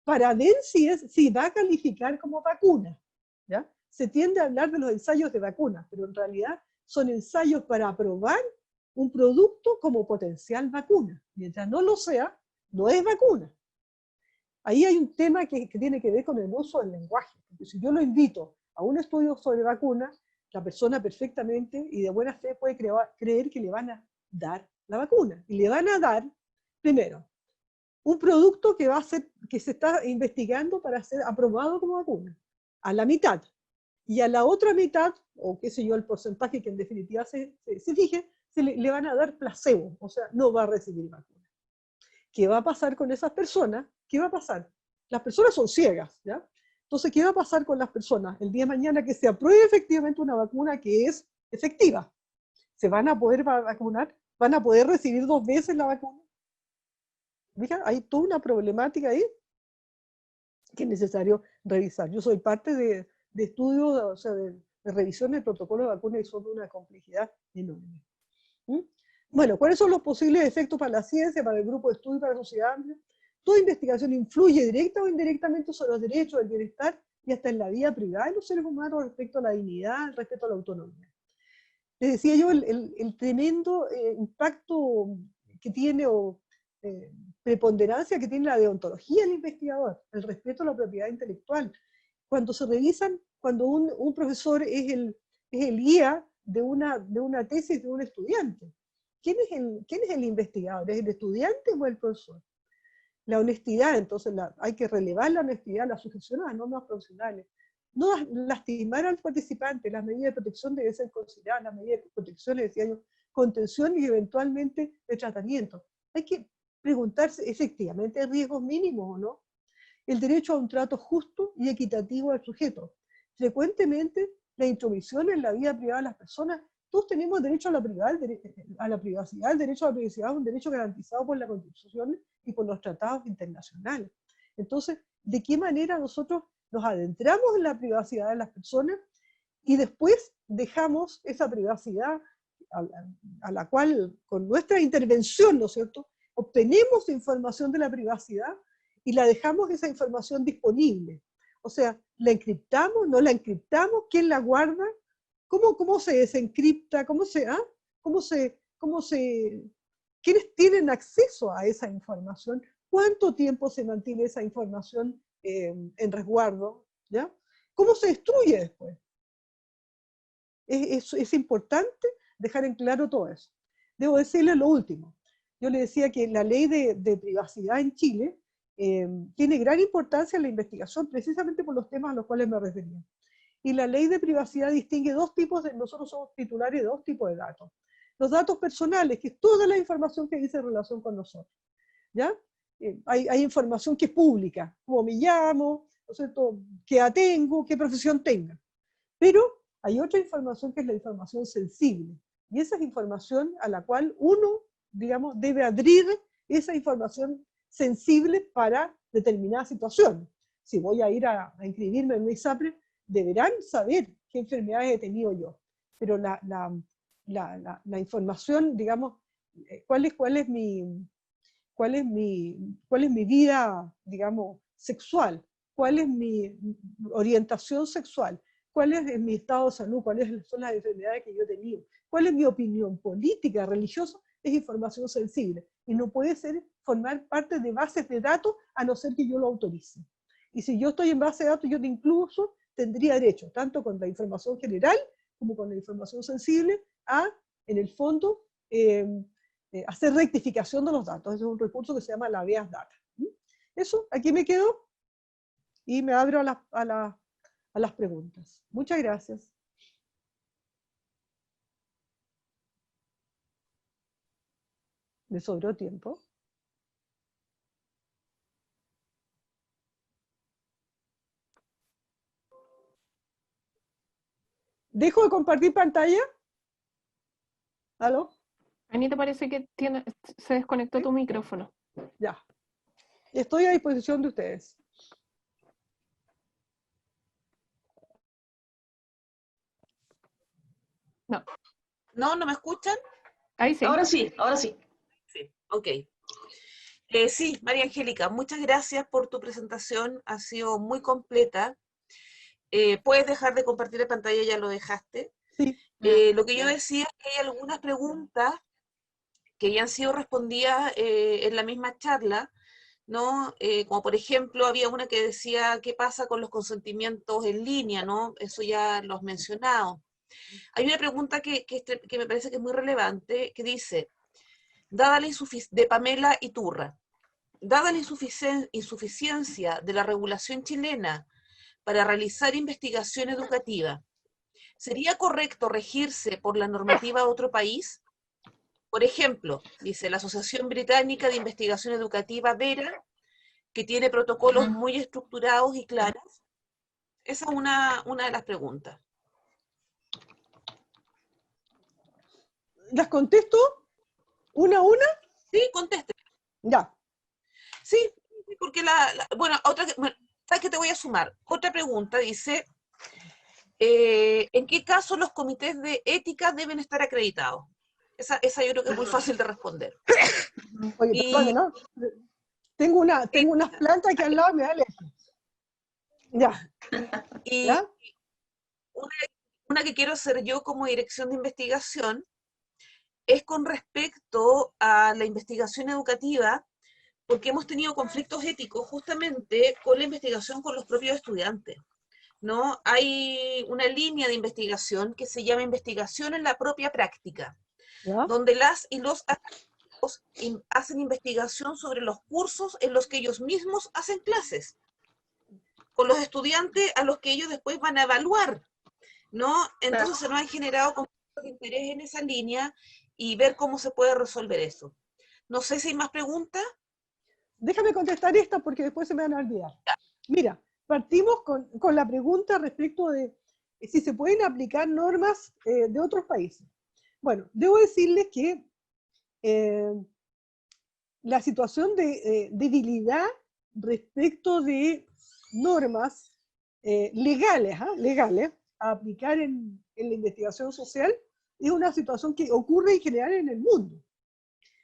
para ver si va a calificar como vacuna. ¿Ya? Se tiende a hablar de los ensayos de vacunas, pero en realidad son ensayos para probar un producto como potencial vacuna. Mientras no lo sea, no es vacuna. Ahí hay un tema que tiene que ver con el uso del lenguaje. Porque si yo lo invito a un estudio sobre vacunas, la persona perfectamente y de buena fe puede creer que le van a dar la vacuna. Y le van a dar, primero, un producto que se está investigando para ser aprobado como vacuna, a la mitad. Y a la otra mitad, o qué sé yo, el porcentaje que en definitiva se fije, le van a dar placebo, o sea, no va a recibir vacuna. ¿Qué va a pasar con esas personas? ¿Qué va a pasar? Las personas son ciegas, ¿ya? Entonces, ¿qué va a pasar con las personas? El día de mañana que se apruebe efectivamente una vacuna que es efectiva, ¿se van a poder vacunar? ¿Van a poder recibir 2 veces la vacuna? Fíjate, hay toda una problemática ahí que es necesario revisar. Yo soy parte de estudios, o sea, de revisión del protocolo de vacunas, y son de una complejidad enorme. Bueno, ¿cuáles son los posibles efectos para la ciencia, para el grupo de estudio y para la sociedad amplia? toda investigación influye directa o indirectamente sobre los derechos, el bienestar y hasta en la vida privada de los seres humanos respecto a la dignidad, respecto a la autonomía. Les decía yo el tremendo impacto que tiene o preponderancia que tiene la deontología del investigador, el respeto a la propiedad intelectual. Cuando se revisan, cuando un profesor es el guía de una tesis de un estudiante. ¿Quién es el investigador? ¿Es el estudiante o el profesor? La honestidad, entonces hay que relevar la honestidad, la sujeción a las normas profesionales. No lastimar al participante, las medidas de protección deben ser consideradas, las medidas de protección, les decía yo, contención y eventualmente de tratamiento. Hay que preguntarse, efectivamente, ¿hay riesgos mínimos o no? El derecho a un trato justo y equitativo del sujeto. Frecuentemente, la intromisión en la vida privada de las personas, todos tenemos derecho a la privacidad, el derecho a la privacidad es un derecho garantizado por la Constitución y por los tratados internacionales. Entonces, ¿de qué manera nosotros nos adentramos en la privacidad de las personas y después dejamos esa privacidad a la cual, con nuestra intervención, ¿no es cierto?, obtenemos información de la privacidad y la dejamos esa información disponible? O sea, ¿la encriptamos? ¿No la encriptamos? ¿Quién la guarda? ¿Cómo se desencripta? ¿Quiénes tienen acceso a esa información? ¿Cuánto tiempo se mantiene esa información en resguardo? ¿Ya? ¿Cómo se destruye después? Es importante dejar en claro todo eso. Debo decirles lo último. Yo le decía que la ley de privacidad en Chile tiene gran importancia en la investigación, precisamente por los temas a los cuales me refería. Y la ley de privacidad distingue nosotros somos titulares de dos tipos de datos. Los datos personales, que es toda la información que dice en relación con nosotros. ¿Ya? Hay información que es pública, cómo me llamo, ¿no es cierto?, qué edad tengo, qué profesión tenga. Pero hay otra información que es la información sensible. Y esa es información a la cual uno, digamos, debe abrir esa información sensible para determinadas situaciones. Si voy a ir a inscribirme en un ISAPRE, deberán saber qué enfermedades he tenido yo. Pero la información, digamos, cuál es mi vida, digamos, sexual, cuál es mi orientación sexual, cuál es mi estado de salud, cuáles son las enfermedades que yo he tenido, cuál es mi opinión política, religiosa, es información sensible y no puede formar parte de bases de datos a no ser que yo lo autorice. Y si yo estoy en base de datos, yo incluso tendría derecho, tanto con la información general como con la información sensible, a, en el fondo, hacer rectificación de los datos. Ese es un recurso que se llama la habeas data. Eso, aquí me quedo y me abro a las preguntas. Muchas gracias. ¿Me sobró tiempo? ¿Dejo de compartir pantalla? ¿Aló? Anita, parece que se desconectó tu micrófono. Ya. Estoy a disposición de ustedes. No. ¿No me escuchan? Ahí sí. Ahora sí, ahora sí. Sí, ok. Sí, María Angélica, muchas gracias por tu presentación, ha sido muy completa. Puedes dejar de compartir la pantalla, ya lo dejaste. Sí. Lo que yo decía es que hay algunas preguntas que ya han sido respondidas en la misma charla, ¿no? Como por ejemplo, había una que decía, ¿qué pasa con los consentimientos en línea, ¿no? Eso ya lo has mencionado. Hay una pregunta que me parece que es muy relevante, que dice, de Pamela Iturra, dada la insuficiencia de la regulación chilena para realizar investigación educativa, ¿sería correcto regirse por la normativa de otro país? Por ejemplo, dice la Asociación Británica de Investigación Educativa, VERA, que tiene protocolos muy estructurados y claros. Esa es una de las preguntas. ¿Las contesto una a una? Sí, conteste. Ya. Sí, porque ¿sabes qué te voy a sumar? Otra pregunta dice, ¿en qué caso los comités de ética deben estar acreditados? Esa yo creo que es muy fácil de responder. Oye, perdón, ¿no? Tengo unas plantas que al lado me da alergia. Ya. Y ¿Ya? una que quiero hacer yo como dirección de investigación es con respecto a la investigación educativa, porque hemos tenido conflictos éticos justamente con la investigación con los propios estudiantes, ¿no? Hay una línea de investigación que se llama investigación en la propia práctica, ¿Ya? donde las y los académicos hacen investigación sobre los cursos en los que ellos mismos hacen clases, con los estudiantes a los que ellos después van a evaluar, ¿no? Entonces se nos han generado conflictos de interés en esa línea y ver cómo se puede resolver eso. No sé si hay más preguntas. Déjame contestar esta porque después se me van a olvidar. Mira, partimos con la pregunta respecto de si se pueden aplicar normas de otros países. Bueno, debo decirles que la situación de debilidad respecto de normas legales a aplicar en la investigación social es una situación que ocurre en general en el mundo.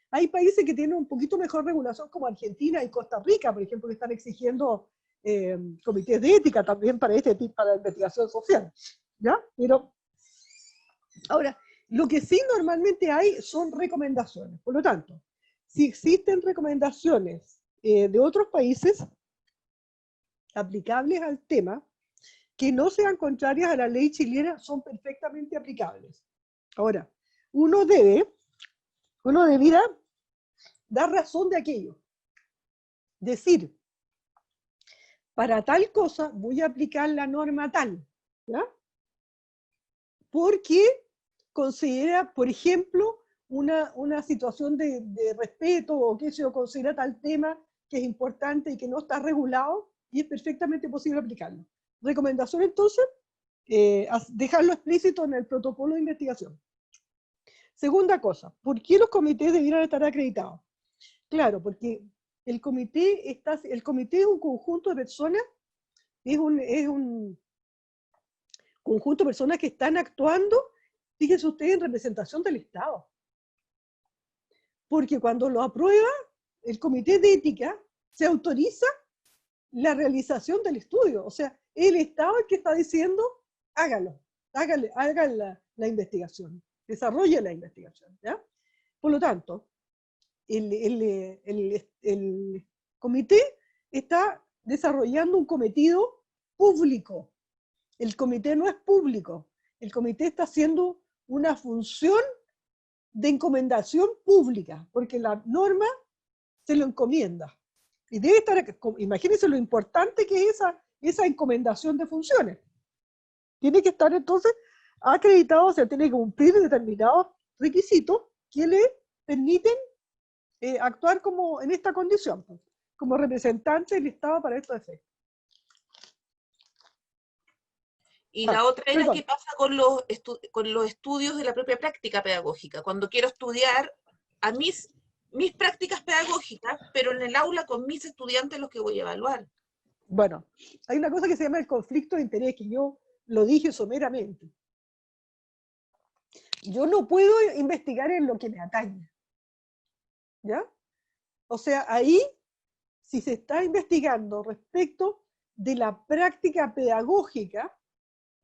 Hay países que tienen un poquito mejor regulación, como Argentina y Costa Rica, por ejemplo, que están exigiendo comités de ética también para para la investigación social, ¿ya? Pero, ahora, lo que sí normalmente hay son recomendaciones. Por lo tanto, si existen recomendaciones de otros países aplicables al tema, que no sean contrarias a la ley chilena, son perfectamente aplicables. Ahora, uno debiera dar razón de aquello. Decir, para tal cosa voy a aplicar la norma tal, ¿ya? Porque considera, por ejemplo, una situación de respeto o que se considera tal tema que es importante y que no está regulado y es perfectamente posible aplicarlo. Recomendación entonces, dejarlo explícito en el protocolo de investigación. Segunda cosa, ¿por qué los comités debieran estar acreditados? Claro, porque el comité es un conjunto de personas, es un conjunto de personas que están actuando, fíjense ustedes, en representación del Estado. Porque cuando lo aprueba el comité de ética, se autoriza la realización del estudio. O sea, el Estado es el que está diciendo, hágalo, hagan la investigación, desarrolle la investigación, ¿ya? Por lo tanto, el comité está desarrollando un cometido público. El comité no es público. El comité está haciendo una función de encomendación pública, porque la norma se lo encomienda. Y debe estar, imagínense lo importante que es esa encomendación de funciones. Tiene que estar entonces acreditado, o sea, tiene que cumplir determinados requisitos que le permiten actuar como en esta condición, pues, como representante del Estado para estos efectos. Y la otra era perdón. qué pasa con los estudios de la propia práctica pedagógica. Cuando quiero estudiar a mis prácticas pedagógicas, pero en el aula con mis estudiantes los que voy a evaluar. Bueno, hay una cosa que se llama el conflicto de interés, que yo lo dije someramente. Yo no puedo investigar en lo que me atañe, ¿ya? O sea, ahí, si se está investigando respecto de la práctica pedagógica,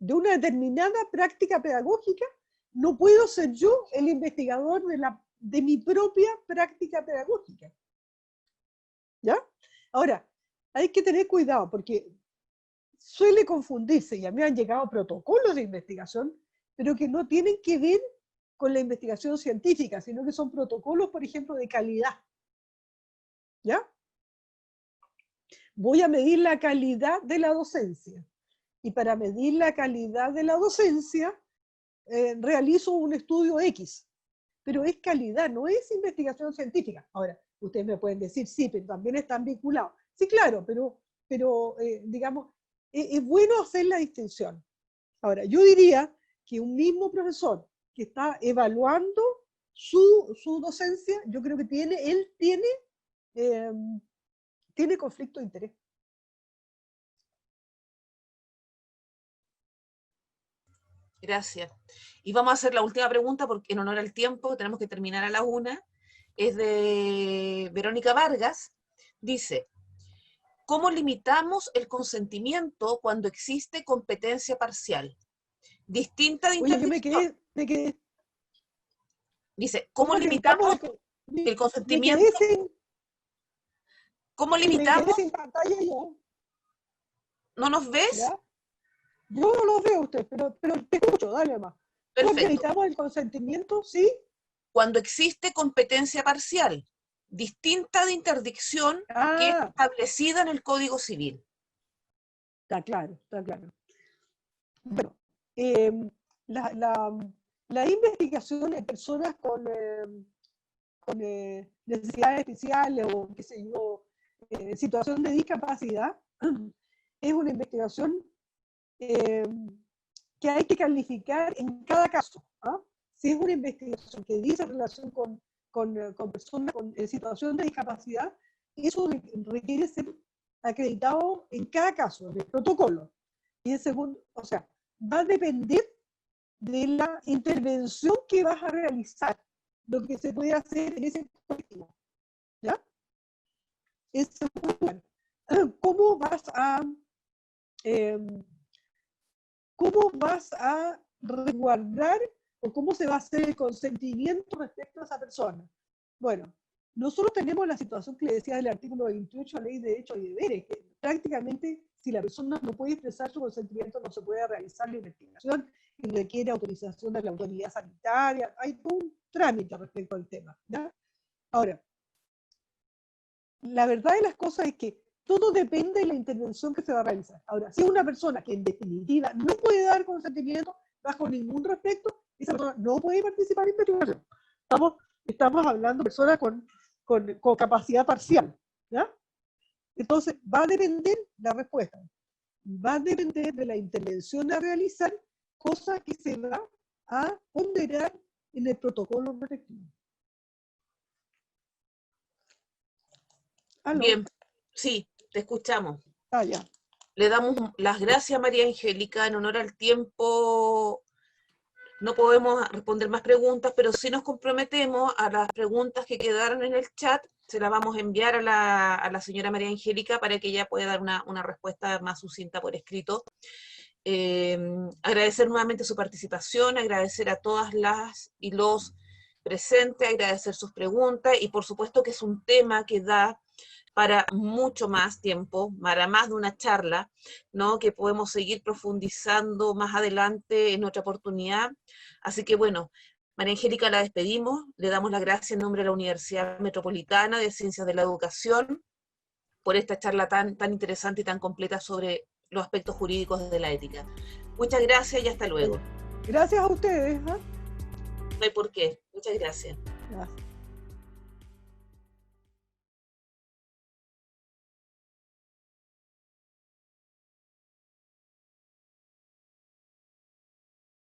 de una determinada práctica pedagógica, no puedo ser yo el investigador de mi propia práctica pedagógica, ¿ya? Ahora, hay que tener cuidado, porque suele confundirse, y a mí me han llegado protocolos de investigación, pero que no tienen que ver con la investigación científica, sino que son protocolos, por ejemplo, de calidad, ¿ya? Voy a medir la calidad de la docencia, y para medir la calidad de la docencia, realizo un estudio X, pero es calidad, no es investigación científica. Ahora, ustedes me pueden decir, sí, pero también están vinculados. Sí, claro, pero digamos, es bueno hacer la distinción. Ahora, yo diría que un mismo profesor que está evaluando su docencia, yo creo que él tiene conflicto de interés. Gracias. Y vamos a hacer la última pregunta porque en honor al tiempo tenemos que terminar a la 1. Es de Verónica Vargas. Dice, ¿cómo limitamos el consentimiento cuando existe competencia parcial? Distinta de Oye, yo interdicción. me quedé, Dice, ¿cómo ¿cómo limitamos limitamos el me consentimiento? quedé sin, ¿Cómo me quedé limitamos? sin pantalla yo, ¿No nos ves? ¿ya? Yo no lo veo a usted, pero te escucho, dale más. ¿Cómo Perfecto. limitamos el consentimiento? Sí. Cuando existe competencia parcial, distinta de interdicción que es Ah, establecida en el Código Civil. está claro, está claro. Bueno, eh, la investigación en personas con necesidades especiales o, qué sé yo, situación de discapacidad, es una investigación que hay que calificar en cada caso. ¿Ah? Si es una investigación que dice relación con personas con situación de discapacidad, eso requiere ser acreditado en cada caso, en el protocolo. Y en segundo, o sea, va a depender de la intervención que vas a realizar, lo que se puede hacer en ese colectivo. ¿Ya? En segundo lugar, ¿cómo vas a resguardar o cómo se va a hacer el consentimiento respecto a esa persona? Bueno, nosotros tenemos la situación que le decía del artículo 28 de la Ley de Derechos y Deberes, que prácticamente si la persona no puede expresar su consentimiento no se puede realizar la investigación y requiere autorización de la autoridad sanitaria. Hay todo un trámite respecto al tema. ¿Ya? Ahora, la verdad de las cosas es que todo depende de la intervención que se va a realizar. Ahora, si es una persona que en definitiva no puede dar consentimiento bajo ningún respecto, esa persona no puede participar en investigación. Estamos hablando de personas con capacidad parcial. ¿Ya? Entonces, va a depender la respuesta. Va a depender de la intervención a realizar, cosa que se va a ponderar en el protocolo respectivo. ¿Aló? Bien, sí, te escuchamos. Ah, ya. Le damos las gracias a María Angélica. En honor al tiempo no podemos responder más preguntas, pero sí nos comprometemos a las preguntas que quedaron en el chat. Se las vamos a enviar a la señora María Angélica para que ella pueda dar una respuesta más sucinta por escrito. Agradecer nuevamente su participación, agradecer a todas las y los presentes, agradecer sus preguntas y por supuesto que es un tema que da para mucho más tiempo, para más de una charla, ¿no? Que podemos seguir profundizando más adelante en otra oportunidad. Así que bueno, María Angélica, la despedimos, le damos las gracias en nombre de la Universidad Metropolitana de Ciencias de la Educación por esta charla tan interesante y tan completa sobre los aspectos jurídicos de la ética. Muchas gracias y hasta luego. Gracias a ustedes. ¿Eh? No hay por qué. Muchas gracias. Gracias.